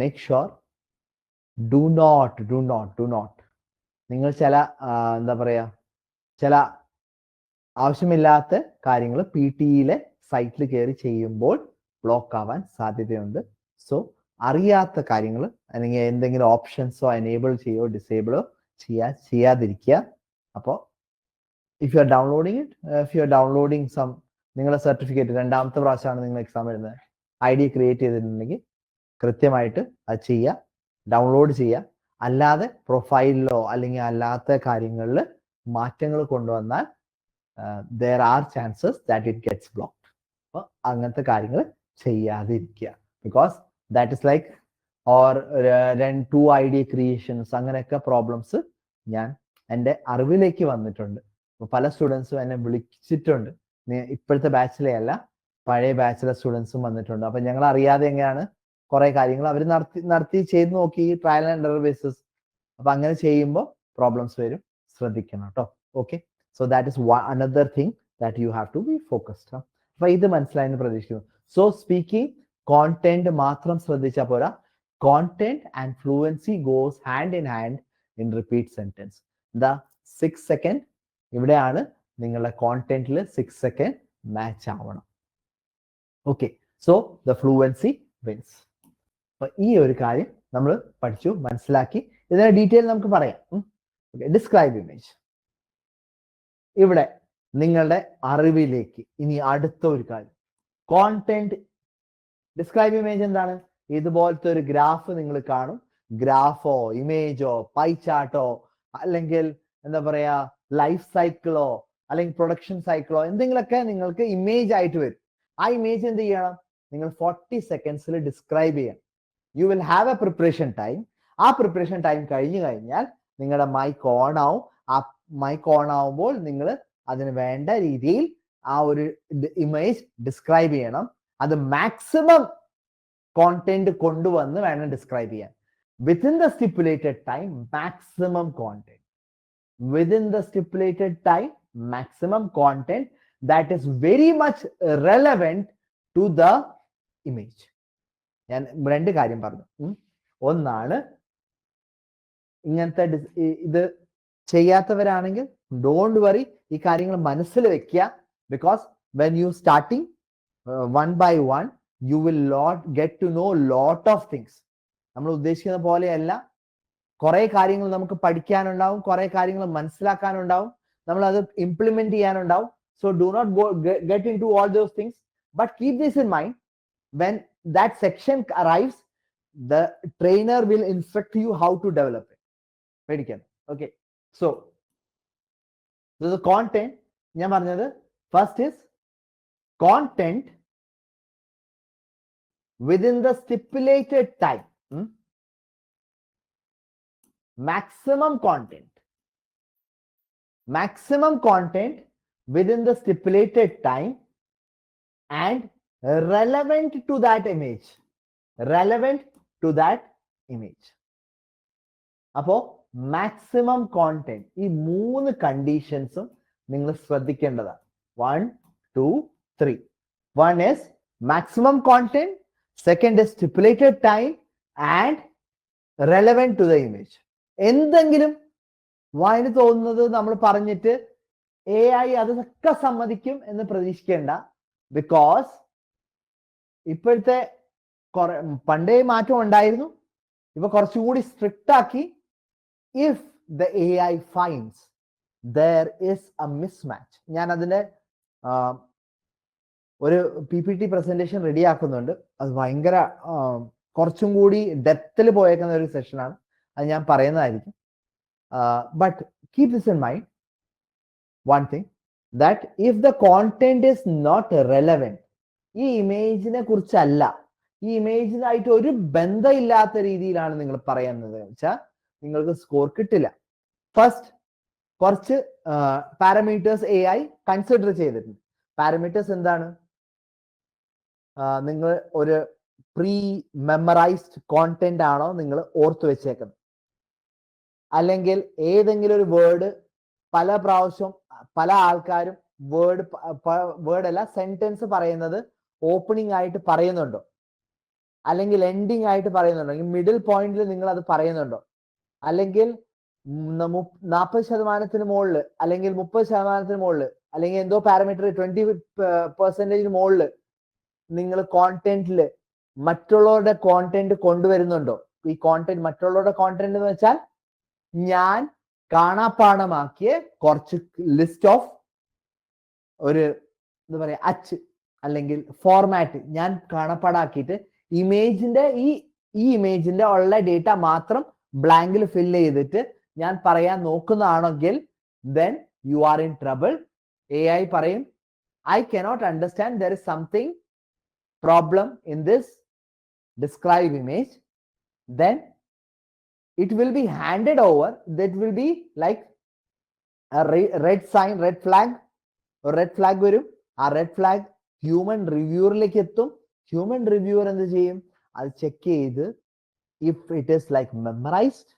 [SPEAKER 1] മേക്ക് ഷുവർ ഡു നോട്ട് നിങ്ങൾ ചില എന്താ പറയാ ചില ആവശ്യമില്ലാത്ത കാര്യങ്ങൾ PTEയിലെ സൈറ്റിൽ കയറി ചെയ്യുമ്പോൾ ബ്ലോക്ക് ആവാൻ സാധ്യതയുണ്ട്. സോ അറിയാത്ത കാര്യങ്ങൾ അല്ലെങ്കിൽ എന്തെങ്കിലും ഓപ്ഷൻസോ എനേബിൾ ചെയ്യോ ഡിസേബിളോ ചെയ്യാതിരിക്കുക. അപ്പോൾ if you are downloading some നിങ്ങളുടെ സർട്ടിഫിക്കറ്റ് രണ്ടാമത്തെ പ്രാവശ്യമാണ് നിങ്ങൾ എക്സാം എഴുതുന്നത്, ID ക്രിയേറ്റ് ചെയ്തിട്ടുണ്ടെങ്കിൽ കൃത്യമായിട്ട് അത് ചെയ്യുക, ഡൗൺലോഡ് ചെയ്യുക. അല്ലാതെ പ്രൊഫൈലിലോ അല്ലെങ്കിൽ അല്ലാത്ത കാര്യങ്ങളിൽ മാറ്റങ്ങൾ കൊണ്ടുവന്നാൽ there are chances that it gets blocked. അപ്പോൾ അങ്ങനത്തെ കാര്യങ്ങൾ ചെയ്യാതിരിക്കുക. Because that is like or 2 ID creations അങ്ങനെയൊക്കെ പ്രോബ്ലംസ് ഞാൻ എൻ്റെ അറിവിലേക്ക് വന്നിട്ടുണ്ട്. അപ്പോൾ പല സ്റ്റുഡൻസും എന്നെ വിളിച്ചിട്ടുണ്ട്. ഇപ്പോഴത്തെ ബാച്ചിലെ അല്ല, പഴയ ബാച്ചിലെ സ്റ്റുഡൻസും വന്നിട്ടുണ്ട്. അപ്പൊ ഞങ്ങൾ അറിയാതെ എങ്ങനെയാണ് കുറെ കാര്യങ്ങൾ അവർ നടത്തി ചെയ്ത് നോക്കി, ട്രയൽ ആൻഡ് എറർ ബേസിസ്. അപ്പൊ അങ്ങനെ ചെയ്യുമ്പോൾ പ്രോബ്ലംസ് വരും. ശ്രദ്ധിക്കണം കേട്ടോ. Okay, so that is another thing that you have to be focused. അപ്പൊ ഇത് മനസ്സിലായെന്ന് പ്രതീക്ഷിക്കുന്നു. സോ സ്പീക്കിംഗ് കോണ്ടന്റ് മാത്രം ശ്രദ്ധിച്ചാൽ പോരാ, content and fluency goes hand in hand in repeat sentence. എന്താ 6 സെക്കൻഡ് ഇവിടെയാണ് നിങ്ങളുടെ കോണ്ടന്റിൽ 6 സെക്കൻഡ് മാച്ച് ആവണം. Okay, so the fluency wins. അപ്പൊ ഈ ഒരു കാര്യം നമ്മൾ പഠിച്ചു, മനസ്സിലാക്കി. ഇതിന്റെ ഡീറ്റെയിൽ നമുക്ക് പറയാം. Describe image. ഇവിടെ നിങ്ങളുടെ അറിവിലേക്ക് ഇനി അടുത്ത ഒരു കാര്യം, കോണ്ടന്റ്. ഡിസ്ക്രൈബ് ഇമേജ് എന്താണ്? ഇതുപോലത്തെ ഒരു ഗ്രാഫ് നിങ്ങൾ കാണും. ഗ്രാഫോ ഇമേജോ പൈ ചാർട്ടോ അല്ലെങ്കിൽ എന്താ പറയാ ലൈഫ് സൈക്കിളോ അല്ലെങ്കിൽ പ്രൊഡക്ഷൻ സൈക്കിളോ എന്തെങ്കിലുമൊക്കെ നിങ്ങൾക്ക് ഇമേജ് ആയിട്ട് വരും. ആ ഇമേജ് എന്ത് ചെയ്യണം? നിങ്ങൾ 40 സെക്കൻഡ്സിൽ ഡിസ്ക്രൈബ് ചെയ്യണം. You will have A preparation time. ആ പ്രിപ്പറേഷൻ ടൈം കഴിഞ്ഞു കഴിഞ്ഞാൽ നിങ്ങളുടെ മൈക്ക് ഓൺ ആവും. ആ മൈക്ക് ഓൺ ആവുമ്പോൾ നിങ്ങൾ അതിന് വേണ്ട രീതിയിൽ ആ ഒരു ഇമേജ് ഡിസ്ക്രൈബ് ചെയ്യണം. അത് മാക്സിമം കോണ്ടന്റ് കൊണ്ടുവന്ന് വേണം ഡിസ്ക്രൈബ് ചെയ്യാൻ. Within the stipulated time maximum content. Within the stipulated time, maximum content that is very much relevant to the image. ഞാൻ രണ്ട് കാര്യം പറഞ്ഞു. ഒന്നാണ് ഇങ്ങനത്തെ ഇത് ചെയ്യാത്തവരാണെങ്കിൽ ഡോണ്ട് വറി, ഈ കാര്യങ്ങൾ മനസ്സിൽ വെക്കുക. Because when you starting one by one, you will get to know lot of things. നമ്മൾ ഉദ്ദേശിക്കുന്ന പോലെയല്ല. കുറെ കാര്യങ്ങൾ നമുക്ക് പഠിക്കാനുണ്ടാവും, കുറെ കാര്യങ്ങൾ മനസ്സിലാക്കാനുണ്ടാവും, നമ്മൾ അത് implement ചെയ്യാനുണ്ടാവും. So do not get into all those things, but keep this in mind. When that section arrives, the trainer will instruct you how to develop it. Okay, so the content ഞാൻ പറഞ്ഞത് first is content within the stipulated time. Maximum content within the stipulated time and relevant to that image. അപ്പോ maximum content, ഈ 3 കണ്ടീഷൻസും നിങ്ങൾ ശ്രദ്ധിക്കേണ്ടതാണ്. 1, 2, 3. 1 is maximum content, second is stipulated time and relevant to the image. എന്തെങ്കിലും വായന തോന്നുന്നത് നമ്മൾ പറഞ്ഞിട്ട് AI അതൊക്കെ സമ്മതിക്കും എന്ന് പ്രതീക്ഷിക്കേണ്ട. ബിക്കോസ് ഇപ്പോഴത്തെ പണ്ടേ മാറ്റം ഉണ്ടായിരുന്നു, ഇപ്പൊ കുറച്ചുകൂടി സ്ട്രിക്റ്റ് ആക്കി. If the AI finds there is a mismatch, ഞാൻ അതിന്റെ ഒരു PPT പ്രസന്റേഷൻ റെഡി ആക്കുന്നുണ്ട്. അത് ഭയങ്കര കുറച്ചും കൂടി ഡെപ്തിൽ പോയേക്കുന്ന ഒരു സെഷനാണ്, അത് ഞാൻ പറയുന്നതായിരിക്കും. But keep this in mind, one thing, that if the content is not relevant, ഈ ഇമേജിനെ കുറിച്ചല്ല, ഈ ഇമേജിനായിട്ട് ഒരു ബന്ധമില്ലാത്ത രീതിയിലാണ് നിങ്ങൾ പറയുന്നത് വെച്ചാൽ നിങ്ങൾക്ക് സ്കോർ കിട്ടില്ല. ഫസ്റ്റ് കുറച്ച് പാരാമീറ്റേഴ്സ് AI കൺസിഡർ ചെയ്തിട്ടുണ്ട്. പാരാമീറ്റേഴ്സ് എന്താണ്? നിങ്ങൾ ഒരു പ്രീ മെമ്മറൈസ്ഡ് കോണ്ടന്റ് ആണോ നിങ്ങൾ ഓർത്തു വെച്ചേക്കുന്നത്, അല്ലെങ്കിൽ ഏതെങ്കിലും ഒരു വേർഡ് പല പ്രാവശ്യം പല ആൾക്കാരും വേർഡ് അല്ല സെന്റൻസ് പറയുന്നത് ഓപ്പണിംഗ് ആയിട്ട് പറയുന്നുണ്ടോ, അല്ലെങ്കിൽ എൻഡിങ് ആയിട്ട് പറയുന്നുണ്ടോ, അല്ലെങ്കിൽ മിഡിൽ പോയിന്റിൽ നിങ്ങൾ അത് പറയുന്നുണ്ടോ, അല്ലെങ്കിൽ 40% മുകളിൽ അല്ലെങ്കിൽ 30% മുകളിൽ അല്ലെങ്കിൽ എന്തോ പാരാമീറ്റർ 20% മുകളിൽ നിങ്ങൾ കോണ്ടന്റിൽ മറ്റുള്ളവരുടെ കോണ്ടന്റ് കൊണ്ടുവരുന്നുണ്ടോ. ഈ കോണ്ടന്റ് മറ്റുള്ളവരുടെ കോണ്ടന്റ് എന്ന് വെച്ചാൽ ഞാൻ കാണാപ്പാഠമാക്കിയ കുറച്ച് ലിസ്റ്റ് ഓഫ് ഒരു എന്താ പറയാ അച്ച് അല്ലെങ്കിൽ ഫോർമാറ്റ് ഞാൻ കാണാപ്പാടാക്കിയിട്ട് ഇമേജിന്റെ ഈ ഇമേജിന്റെ ഉള്ള ഡേറ്റ മാത്രം ബ്ലാങ്കിൽ ഫില്ല് ചെയ്തിട്ട് ഞാൻ പറയാൻ നോക്കുന്നതാണെങ്കിൽ then you are in trouble. AI പറയും I cannot understand, there is something problem in this describe image. Then it will be handed over, that will be like a red sign, red flag വരും. ആ red flag human റിവ്യൂറിലേക്ക് എത്തും. Human reviewer എന്ത് ചെയ്യും? അത് check ചെയ്ത് if it is like memorized,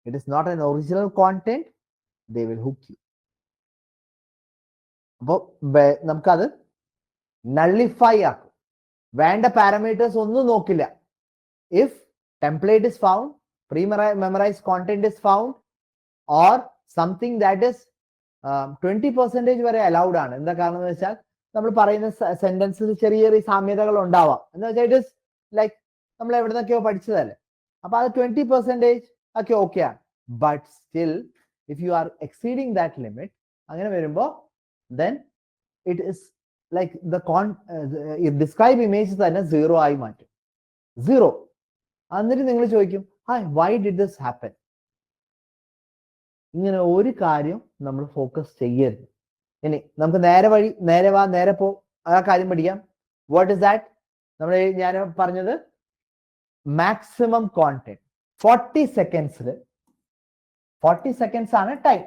[SPEAKER 1] it is not an original content, they will hook you. അപ്പോൾ നമുക്കത് nullify ആക്കും. വേണ്ട പാരാമീറ്റേഴ്സ് ഒന്നും നോക്കില്ല. If template is found, pre-memorized content is found, or something that is 20% വരെ അലൗഡ് ആണ്. എന്താ കാരണം എന്ന് വെച്ചാൽ നമ്മൾ പറയുന്ന സെന്റൻസിൽ ചെറിയ ചെറിയ സാമ്യതകൾ ഉണ്ടാവാം. എന്ന് വെച്ചാൽ ഇറ്റ് ഇസ് ലൈക്ക് നമ്മൾ എവിടെ നിന്നൊക്കെയോ പഠിച്ചതല്ലേ, അപ്പൊ അത് 20% ഒക്കെ ഓക്കെ ആണ്. But still if you R exceeding that limit, അങ്ങനെ വരുമ്പോ then it is like the describe image തന്നെ 0 ആയി മാറ്റും. 0. എന്നിട്ട് നിങ്ങൾ ചോദിക്കും why did this happen? ഇങ്ങനെ ഒരു കാര്യം നമ്മൾ ഫോക്കസ് ചെയ്യരുത്. ഇനി നമുക്ക് നേരെ പോ ആ കാര്യം പഠിക്കാം. What is that? ഞാൻ പറഞ്ഞത് മാക്സിമം കോണ്ടന്റ് 40 സെക്കൻഡ്സ് ആണ് ടൈം.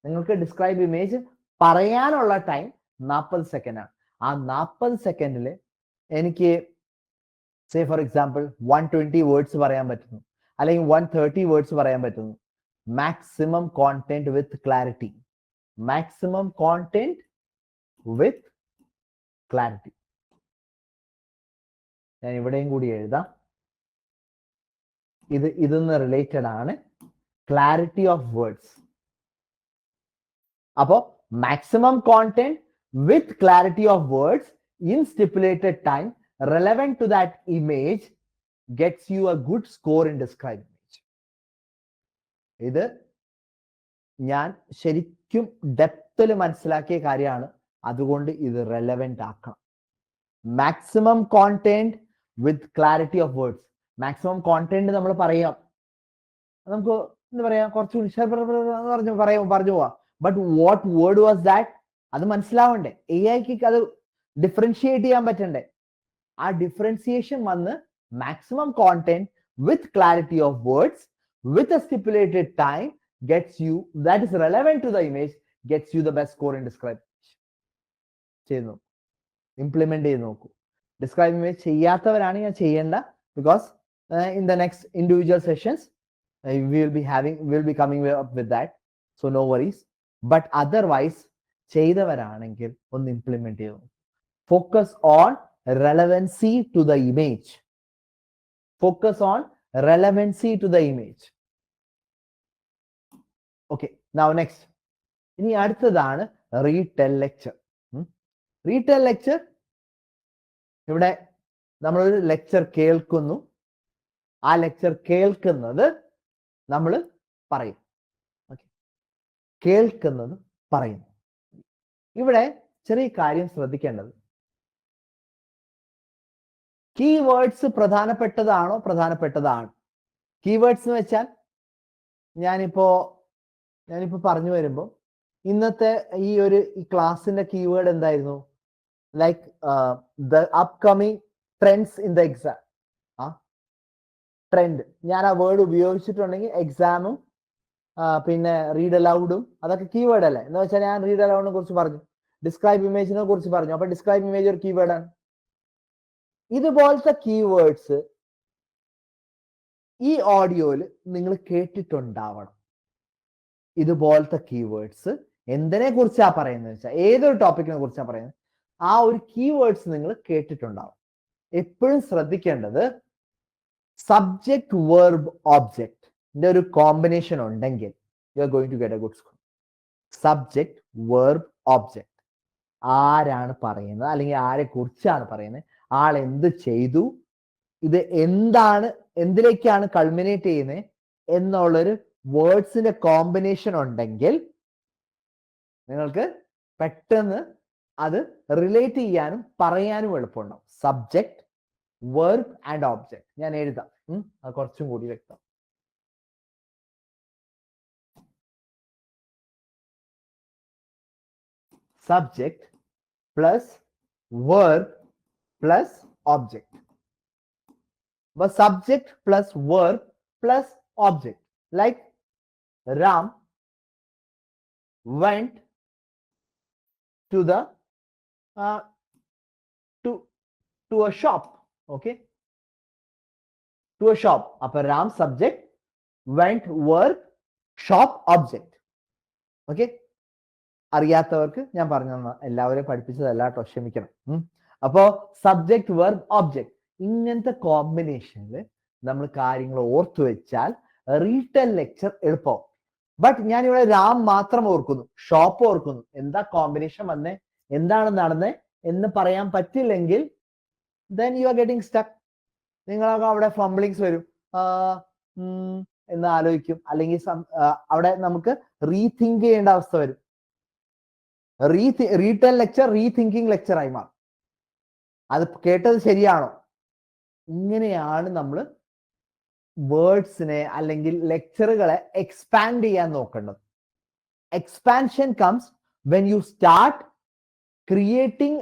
[SPEAKER 1] നിങ്ങൾക്ക് ഡിസ്ക്രൈബ് ഇമേജ് പറയാനുള്ള ടൈം 40 സെക്കൻഡ് ആണ്. ആ 40 സെക്കൻഡിൽ എനിക്ക് സേ ഫോർ എക്സാമ്പിൾ 120 വേർഡ്സ് പറയാൻ പറ്റുന്നു, അല്ലെങ്കിൽ 130 വേർഡ്സ് പറയാൻ പറ്റുന്നു. മാക്സിമം കോണ്ടന്റ് വിത്ത് ക്ലാരിറ്റി. മാക്സിമം കോണ്ടന്റ് വിത്ത് ക്ലാരിറ്റി. ഞാൻ ഇവിടെയും കൂടി എഴുതാം. ഇതൊന്ന് റിലേറ്റഡ് ആണ്. Clarity of words. അപ്പോ maximum content with clarity of words in stipulated time relevant to that image, gets you a good score in describing image. ഇത് ഞാൻ ശരിക്കും ഡെപ്തിൽ മനസ്സിലാക്കിയ കാര്യമാണ്. അതുകൊണ്ട് ഇത് റെലവെന്റ് ആക്കണം. Maximum content with clarity of words. Maximum content നമ്മൾ പറയാം, നമുക്ക് എന്താ പറയാ, കുറച്ചുകൂടി പറഞ്ഞു പോവാം. But what word was that, അത് മനസ്സിലാവണ്ടേ. AI-ക്ക് അത് ഡിഫറൻഷിയേറ്റ് ചെയ്യാൻ പറ്റണ്ടേ. ആ ഡിഫറൻസിയേഷൻ വന്ന് maximum content with clarity of words with a stipulated time gets you, that is relevant to the image, gets you the best score in describe image. ചെയ്യുന്നു, implement ചെയ്ത് നോക്കൂ. Describe image ചെയ്യാത്തവരാണ് ഞാൻ ചെയ്യേണ്ട, because in the next individual sessions we will be coming up with that, so no worries. But otherwise ചെയ്തവരാണെങ്കിൽ ഒന്ന് implement ചെയ്തു. Focus on relevancy to the image. Focus on relevancy to the image. Okay, now next. ഇനി അടുത്തതാണ് റീടെൽ lecture. റീടെൽ lecture, ഇവിടെ നമ്മളൊരു lecture കേൾക്കുന്നു, ആ lecture കേൾക്കുന്നത് നമ്മൾ പറയും. ഓക്കെ, കേൾക്കുന്നത് പറയുന്നു. ഇവിടെ ചെറിയ കാര്യം ശ്രദ്ധിക്കേണ്ടത്, കീവേഡ്സ് പ്രധാനപ്പെട്ടതാണ്. കീവേഡ്സ് എന്ന് വെച്ചാൽ ഞാനിപ്പോ പറഞ്ഞു വരുമ്പോൾ ഇന്നത്തെ ഈ ക്ലാസ്സിന്റെ കീവേഡ് എന്തായിരുന്നു? Like the upcoming trends in the exam. Trend, ഞാൻ ആ വേർഡ് ഉപയോഗിച്ചിട്ടുണ്ടെങ്കിൽ എക്സാമും പിന്നെ റീഡ് അലൗഡും അതൊക്കെ കീവേഡ് അല്ലേ? എന്ന് വെച്ചാൽ ഞാൻ റീഡ് അലൗഡിനെ കുറിച്ച് പറഞ്ഞു, ഡിസ്ക്രൈബ് ഇമേജിനെ കുറിച്ച് പറഞ്ഞു. അപ്പൊ ഡിസ്ക്രൈബ് ഇമേജ് ഒരു കീവേഡാണ്. ഇതുപോലത്തെ കീവേഡ്സ് ഈ ഓഡിയോയിൽ നിങ്ങൾ കേട്ടിട്ടുണ്ടാവണം. ഇതുപോലത്തെ കീവേഡ്സ് എന്തിനെ കുറിച്ചാ പറയുന്നത് വെച്ചാൽ, ഏതൊരു ടോപ്പിക്കിനെ കുറിച്ചാണ് പറയുന്നത്, ആ ഒരു കീവേഡ്സ് നിങ്ങൾ കേട്ടിട്ടുണ്ടാവും. എപ്പോഴും ശ്രദ്ധിക്കേണ്ടത് സബ്ജക്ട് വെർബ് ഓബ്ജക്റ്റ് ഒരു കോമ്പിനേഷൻ ഉണ്ടെങ്കിൽ you are going to get a good score. Subject verb object, ആരാണ് പറയുന്നത് അല്ലെങ്കിൽ ആരെ കുറിച്ചാണ് പറയുന്നത്, ആൾ എന്ത് ചെയ്തു, ഇത് എന്താണ്, എന്തിലേക്കാണ് കൾമിനേറ്റ് ചെയ്യുന്നത് എന്നുള്ളൊരു വേർഡ്സിന്റെ കോമ്പിനേഷൻ ഉണ്ടെങ്കിൽ നിങ്ങൾക്ക് പെട്ടെന്ന് അത് റിലേറ്റ് ചെയ്യാനും പറയാനും എളുപ്പമുണ്ടാവും. Subject verb and object. ഞാൻ എഴുതാം, അത് കുറച്ചും കൂടി വ്യക്തം. Subject plus verb plus object. But subject plus verb plus object, like Ram went to the to a shop. Okay, to a shop. Upper Ram subject, went verb, shop object. Okay, അറിയാത്തവർക്ക് ഞാൻ പറഞ്ഞു തന്ന, എല്ലാവരെയും പഠിപ്പിച്ചതല്ല കേട്ടോ, ക്ഷമിക്കണം. അപ്പോ subject verb object, ഇങ്ങനത്തെ കോമ്പിനേഷനിൽ നമ്മൾ കാര്യങ്ങൾ ഓർത്തു വെച്ചാൽ റീടെൽ ലെക്ചർ എളുപ്പമാവും. ബട്ട് ഞാനിവിടെ രാം മാത്രം ഓർക്കുന്നു, ഷോപ്പ് ഓർക്കുന്നു, എന്താ കോമ്പിനേഷൻ വന്നേ, എന്താണ് നടന്നേ എന്ന് പറയാൻ പറ്റില്ലെങ്കിൽ then you are getting stuck. നിങ്ങളൊക്കെ അവിടെ ഫംബ്ലിങ്സ് വരും, എന്ന് ആലോചിക്കും, അല്ലെങ്കിൽ അവിടെ നമുക്ക് റീതിങ്ക് ചെയ്യേണ്ട അവസ്ഥ വരും. റീടെൽ ലെക്ചർ റീതിങ്കിങ് ലെക്ചർ ആയി മാറും. അത് കേട്ടത് ശരിയാണോ? ഇങ്ങനെയാണ് നമ്മൾ വേർഡ്സിനെ അല്ലെങ്കിൽ ലെക്ചറുകളെ എക്സ്പാൻഡ് ചെയ്യാൻ നോക്കേണ്ടത്. Expansion comes when you start creating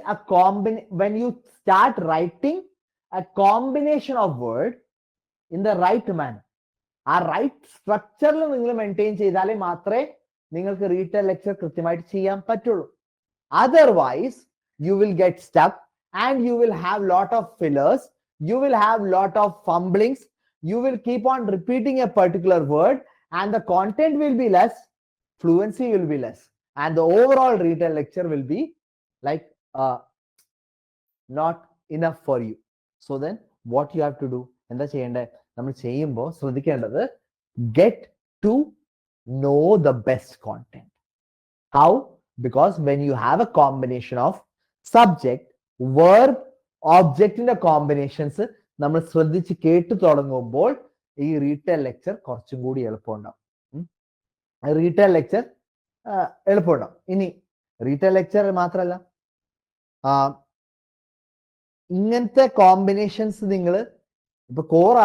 [SPEAKER 1] when you start writing a combination of word in the right manner. ആ റൈറ്റ് സ്ട്രക്ചറിൽ നിങ്ങൾ മെയിൻറ്റെയിൻ ചെയ്താലേ മാത്രമേ നിങ്ങൾക്ക് റീടെൽ ലെക്ചർ കൃത്യമായിട്ട് ചെയ്യാൻ പറ്റുള്ളൂ. Otherwise you will get stuck and you will have lot of fillers, you will have lot of fumblings, you will keep on repeating a particular word and the content will be less, fluency will be less, and the overall retail lecture will be like not enough for you. So then what you have to do, എന്താ ചെയ്യേണ്ടത്? നമ്മൾ ചെയ്യുമ്പോൾ ശ്രദ്ധിക്കേണ്ടത് get to know the best content. How? Because when you have a combination of subject verb object in the combinations, നമ്മൾ ശ്രദ്ധിച്ച് കേട്ടു തുടങ്ങുമ്പോൾ ഈ റീറ്റെയിൽ ലെക്ചർ കുറച്ചും കൂടി എളുപ്പമുണ്ടാവും. Retail lecture എളുപ്പമുണ്ടാവും. ഇനി റീറ്റെയിൽ ലെക്ചർ മാത്രമല്ല, ഇങ്ങനത്തെ കോമ്പിനേഷൻസ് നിങ്ങൾ ഇപ്പൊ കോർ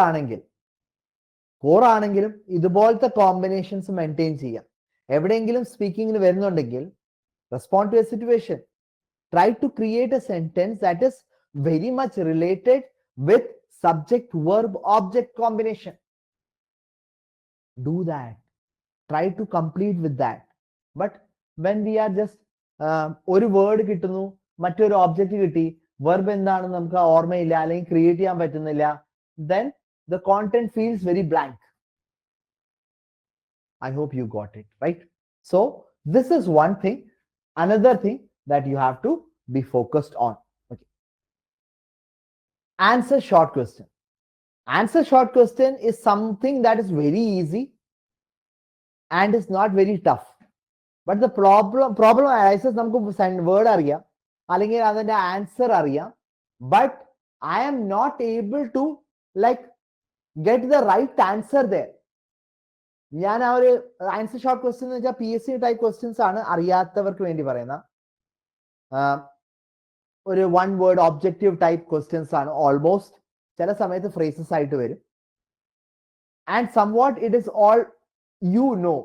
[SPEAKER 1] ആണെങ്കിലും ഇതുപോലത്തെ കോമ്പിനേഷൻസ് മെയിൻറ്റെയിൻ ചെയ്യാം. എവിടെയെങ്കിലും സ്പീക്കിങ്ങിന് വരുന്നുണ്ടെങ്കിൽ respond to a situation, try to create a sentence that is very much related with subject verb object combination. Do that. Try to complete with that. But when we are just ഒരു word കിട്ടുന്നു, മറ്റൊരു object കിട്ടി, verb എന്താണെന്ന് നമുക്ക് ഓർമ്മയില്ല അല്ലെങ്കിൽ create ചെയ്യാൻ പറ്റുന്നില്ല, then the content feels very blank. I hope you got it, right? So this is one thing. Another thing that you have to be focused on. Okay. Answer short question. Answer short question is something that is very easy and is not very tough. But the problem arises, നമുക്ക് word അറിയാം അല്ലെങ്കിൽ അതിന്റെ answer അറിയാം, but I am not able to like get the right answer there. ഞാൻ ആ ഒരു answer short question എന്ന് വെച്ചാൽ PSC ടൈപ്പ് ക്വസ്റ്റ്യൻസ് ആണ്, അറിയാത്തവർക്ക് വേണ്ടി പറയുന്ന ഒരു one word objective type questions ആണ്. ഓൾമോസ്റ്റ് ചില സമയത്ത് ഫ്രേസസ് ആയിട്ട് വരും. And somewhat it is all you know,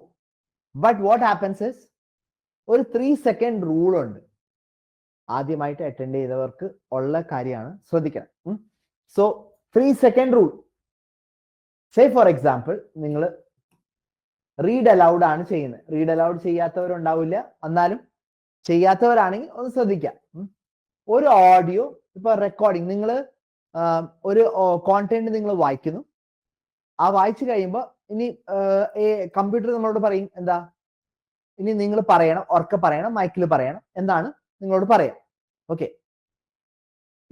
[SPEAKER 1] but what happens is ഒരു 3 സെക്കൻഡ് റൂൾ ഉണ്ട്. ആദ്യമായിട്ട് അറ്റൻഡ് ചെയ്തവർക്ക് ഉള്ള കാര്യമാണ്, ശ്രദ്ധിക്കണം. So 3 second rule. Say for example നിങ്ങൾ റീഡ് അലൗഡ് ആണ് ചെയ്യുന്നത്. റീഡ് അലൗഡ് ചെയ്യാത്തവരുണ്ടാവില്ല, എന്നാലും ചെയ്യാത്തവരാണെങ്കിൽ ഒന്ന് ശ്രദ്ധിക്കാം. ഒരു ഓഡിയോ ഇപ്പൊ റെക്കോർഡിങ്, നിങ്ങൾ ഒരു കോണ്ടന്റ് നിങ്ങൾ വായിക്കുന്നു, ആ വായിച്ചു കഴിയുമ്പോൾ ഇനി കമ്പ്യൂട്ടർ നമ്മളോട് പറയും എന്താ, ഇനി നിങ്ങൾ പറയണം, ഉറക്കെ പറയണം, മൈക്കിൽ പറയണം, എന്താണ് നിങ്ങളോട് പറയാം. ഓക്കെ,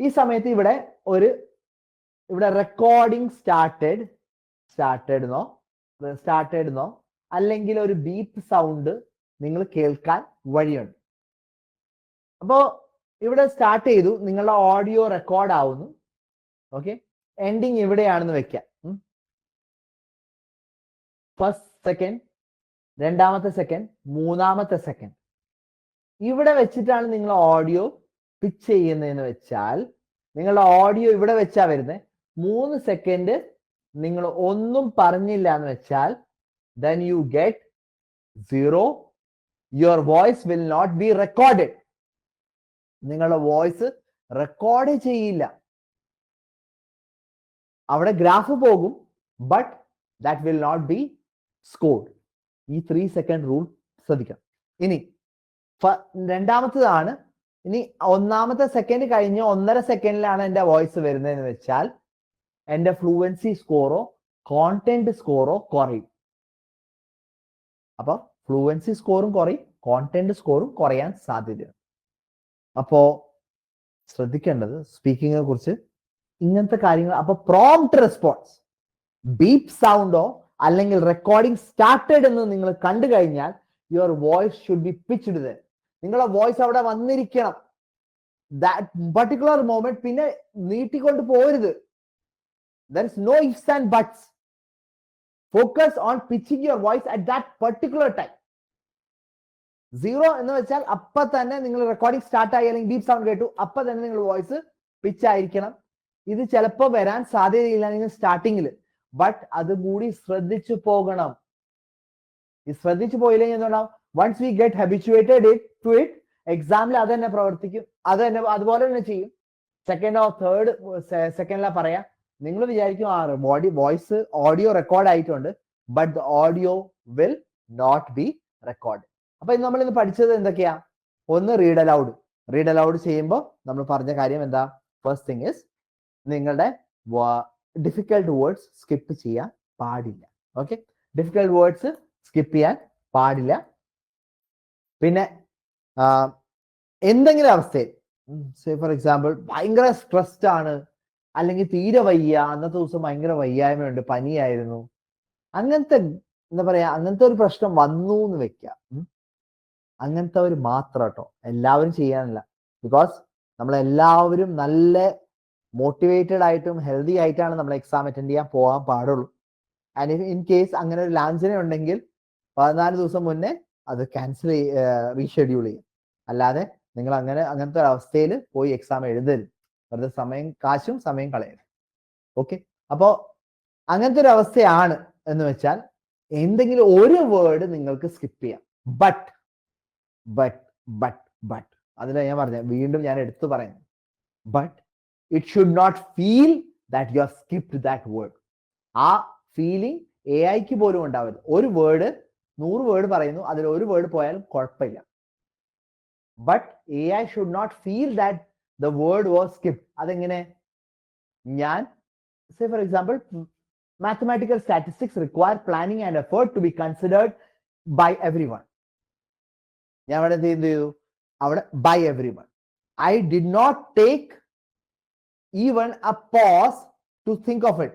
[SPEAKER 1] ഈ സമയത്ത് ഇവിടെ റെക്കോർഡിങ് സ്റ്റാർട്ടഡ് അല്ലെങ്കിൽ ഒരു ബീപ്പ് സൗണ്ട് നിങ്ങൾ കേൾക്കാൻ വഴിയുണ്ട്. അപ്പോ ഇവിടെ സ്റ്റാർട്ട് ചെയ്തു, നിങ്ങളുടെ ഓഡിയോ റെക്കോർഡ് ആവുന്നു. ഓക്കെ, എൻഡിങ് ഇവിടെയാണെന്ന് വെക്കാം. ഫസ്റ്റ് സെക്കൻഡ്, രണ്ടാമത്തെ സെക്കൻഡ്, മൂന്നാമത്തെ സെക്കൻഡ് ഇവിടെ വെച്ചിട്ടാണ് നിങ്ങൾ ഓഡിയോ പിച്ച് ചെയ്യുന്നതെന്ന് വെച്ചാൽ, നിങ്ങളുടെ ഓഡിയോ ഇവിടെ വെച്ചാ വരുന്നത്. 3 സെക്കൻഡ് നിങ്ങൾ ഒന്നും പറഞ്ഞില്ല എന്ന് വെച്ചാൽ, then you get 0. Your voice will not be recorded. നിങ്ങളുടെ വോയിസ് റെക്കോർഡ് ചെയ്യില്ല. അവിടെ ഗ്രാഫ് പോകും, but that will not be scored. ഈ 3 സെക്കൻഡ് റൂൾ ശ്രദ്ധിക്കണം. ഇനി രണ്ടാമത്തേതാണ്, ഇനി ഒന്നാമത്തെ സെക്കൻഡ് കഴിഞ്ഞ് 1.5 സെക്കൻഡിലാണ് എൻ്റെ വോയിസ് വരുന്നതെന്ന് വെച്ചാൽ, എൻ്റെ ഫ്ലുവൻസി സ്കോറോ കോണ്ടന്റ് സ്കോറോ കുറയും. അപ്പൊ ഫ്ലുവൻസി സ്കോറും കുറയും, കോണ്ടന്റ് സ്കോറും കുറയാൻ സാധ്യതയുണ്ട്. അപ്പോ ശ്രദ്ധിക്കേണ്ടത് സ്പീക്കിങ്ങിനെ കുറിച്ച് ഇങ്ങനത്തെ കാര്യങ്ങൾ. അപ്പൊ പ്രോംപ്റ്റ് റെസ്പോൺസ്, ബീപ്പ് സൗണ്ടോ അല്ലെങ്കിൽ റെക്കോർഡിംഗ് സ്റ്റാർട്ടഡ് എന്ന് നിങ്ങൾ കണ്ടു കഴിഞ്ഞാൽ, your voice should be pitched there. നിങ്ങളുടെ വോയിസ് അവിടെ വന്നിരിക്കണം ദാറ്റ് പർട്ടിക്കുലർ മൊമെന്റ്. പിന്നെ നീട്ടിക്കൊണ്ട് പോകരുത്. There is no ifs and buts. Focus on pitching your voice at that particular time. 0 എന്ന് വെച്ചാൽ അപ്പൊ തന്നെ നിങ്ങൾ റെക്കോർഡിംഗ് സ്റ്റാർട്ട് ആയി അല്ലെങ്കിൽ ബീപ്പ് സൗണ്ട് കേട്ടു, അപ്പൊ തന്നെ നിങ്ങൾ വോയിസ് പിച്ച് ആയിരിക്കണം. ഇത് ചിലപ്പോൾ വരാൻ സാധ്യതയില്ല നിങ്ങൾ സ്റ്റാർട്ടിങ്ങിൽ, ബട്ട് അതുകൂടി ശ്രദ്ധിച്ചു പോകണം. ഈ ശ്രദ്ധിച്ചു പോയില്ലെങ്കിൽ എന്തുണ്ടാവും, once we get habituated to it, എക്സാമിൽ അത് തന്നെ പ്രവർത്തിക്കും, അതുപോലെ തന്നെ ചെയ്യും. സെക്കൻഡോ തേർഡ് സെക്കൻഡിലാ പറയാം, നിങ്ങൾ വിചാരിക്കും ആ വോയിസ് ഓഡിയോ റെക്കോർഡ് ആയിട്ടുണ്ട്, but the audio will not be record. അപ്പൊ നമ്മൾ ഇന്ന് പഠിച്ചത് എന്തൊക്കെയാ? ഒന്ന് റീഡ് അലൗഡ് ചെയ്യുമ്പോൾ നമ്മൾ പറഞ്ഞ കാര്യം എന്താ? ഫസ്റ്റ് തിങ് ഇസ് നിങ്ങളുടെ ഡിഫിക്കൽട്ട് വേർഡ്സ് സ്കിപ്പ് ചെയ്യാൻ പാടില്ല. ഓക്കെ, ഡിഫിക്കൽട്ട് വേർഡ്സ് സ്കിപ്പ് ചെയ്യാൻ പാടില്ല. പിന്നെ എന്തെങ്കിലും അവസ്ഥയിൽ, ഫോർ എക്സാമ്പിൾ ഭയങ്കര സ്ട്രെസ്ഡ് ആണ്, അല്ലെങ്കിൽ തീരെ വയ്യ, അന്നത്തെ ദിവസം ഭയങ്കര വയ്യായ്മയുണ്ട്, പനിയായിരുന്നു, അങ്ങനത്തെ എന്താ പറയാ, അങ്ങനത്തെ ഒരു പ്രശ്നം വന്നു എന്ന് വെക്കാം. അങ്ങനത്തെ ഒരു മാത്രം കേട്ടോ, എല്ലാവരും ചെയ്യാനില്ല. ബിക്കോസ് നമ്മളെല്ലാവരും നല്ല മോട്ടിവേറ്റഡ് ആയിട്ടും ഹെൽത്തി ആയിട്ടാണ് നമ്മൾ എക്സാം അറ്റൻഡ് ചെയ്യാൻ പോകാൻ പാടുള്ളൂ. ആൻഡ് ഇൻ കേസ് അങ്ങനെ ഒരു ലാഞ്ചന ഉണ്ടെങ്കിൽ 14 ദിവസം മുന്നേ അത് ക്യാൻസൽ റീഷെഡ്യൂൾ ചെയ്യും. അല്ലാതെ നിങ്ങൾ അങ്ങനത്തെ ഒരു അവസ്ഥയിൽ പോയി എക്സാം എഴുതരുത്. വെറുതെ കാശും സമയം കളയരുത്. ഓക്കെ, അപ്പോ അങ്ങനത്തെ ഒരു അവസ്ഥയാണ് എന്ന് വെച്ചാൽ എന്തെങ്കിലും ഒരു വേർഡ് നിങ്ങൾക്ക് സ്കിപ്പ് ചെയ്യാം. ബട്ട് അതില ഞാൻ പറഞ്ഞ വീണ്ടും ഞാൻ എടുത്തു പറയുന്നു, but it should not feel that you have skipped that word. ആ ഫീലിംഗ് എ ഐക്ക് പോലും ഉണ്ടാവരുത്. ഒരു വേർഡ് 100 വേർഡ് പറയുന്നു, അതിൽ ഒരു വേർഡ് പോയാലും കുഴപ്പമില്ല. But A I should not feel that the word was skipped. അതെങ്ങനെ? ഞാൻ say for example, mathematical statistics require planning and effort to be considered by everyone. ഞാൻ അവിടെ എന്ത് ചെയ്തു? അവിടെ by everyone. I did not take even a pause to think of it.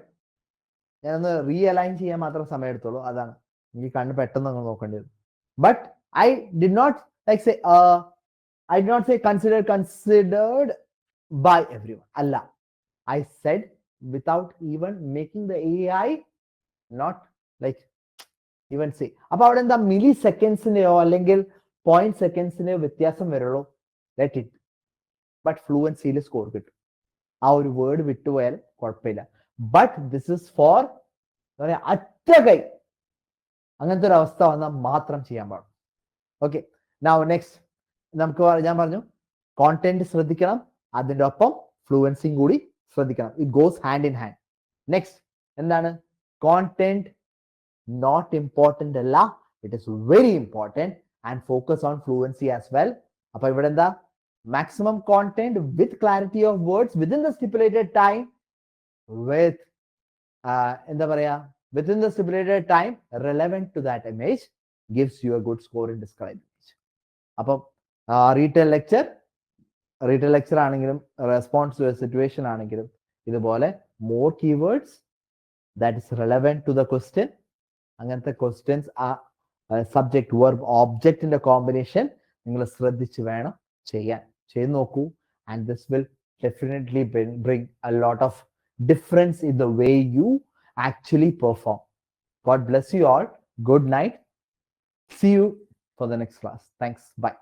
[SPEAKER 1] ഞാനൊന്ന് റീഅലൈൻ ചെയ്യാൻ മാത്രം സമയം എടുത്തോളൂ. അതാണ് എനിക്ക് കണ്ണ് പെട്ടെന്ന് അങ്ങ് നോക്കേണ്ടത്. But I did not say considered by everyone. അല്ല, I said without even making the AI not like even say. അപ്പൊ അവിടെ എന്താ മില്ലി സെക്കൻഡ്സിനെയോ അല്ലെങ്കിൽ 0.0 സെക്കൻഡ്സിനെയോ വ്യത്യാസം വരുള്ളൂ. Let it. ബട്ട് ഫ്ലുവൻസിയിൽ സ്കോർ കിട്ടും. ആ ഒരു വേർഡ് വിട്ടുപോയാൽ കുഴപ്പമില്ല. ബട്ട് ദിസ് ഇസ് ഫോർ എന്താ പറയാ, അറ്റകൈ അങ്ങനത്തെ ഒരു അവസ്ഥ വന്നാൽ മാത്രം ചെയ്യാൻ പാടും. ഓക്കെ, നൗ നെക്സ്റ്റ് ഞാൻ പറഞ്ഞു കോണ്ടന്റ് ശ്രദ്ധിക്കണം, അതിന്റെ ഒപ്പം ഫ്ലുവൻസിയും കൂടി ശ്രദ്ധിക്കണം. It goes hand in hand. Next എന്താണ്? കോണ്ടന്റ് നോട്ട് ഇമ്പോർട്ടന്റ് അല്ല, it is very important and focus on fluency as well. അപ്പൊ ഇവിടെ എന്താ? Maximum content with clarity of words within the stipulated time with എന്താ പറയാ, within the stipulated time relevant to that image gives you a good score in described image. അപ്പം retail lecture ആണെങ്കിലും response to a situation ആണെങ്കിലും ഇതുപോലെ more keywords that is relevant to the question, അങ്ങനത്തെ questions ആ subject verb ഓബ്ജക്റ്റിന്റെ combination നിങ്ങൾ ശ്രദ്ധിച്ച് വേണം ചെയ്യാൻ. ചെയ്ത് നോക്കൂ, and this will definitely bring a lot of difference in the way you actually perform. God bless you all. Good night. See you for the next class. Thanks. Bye.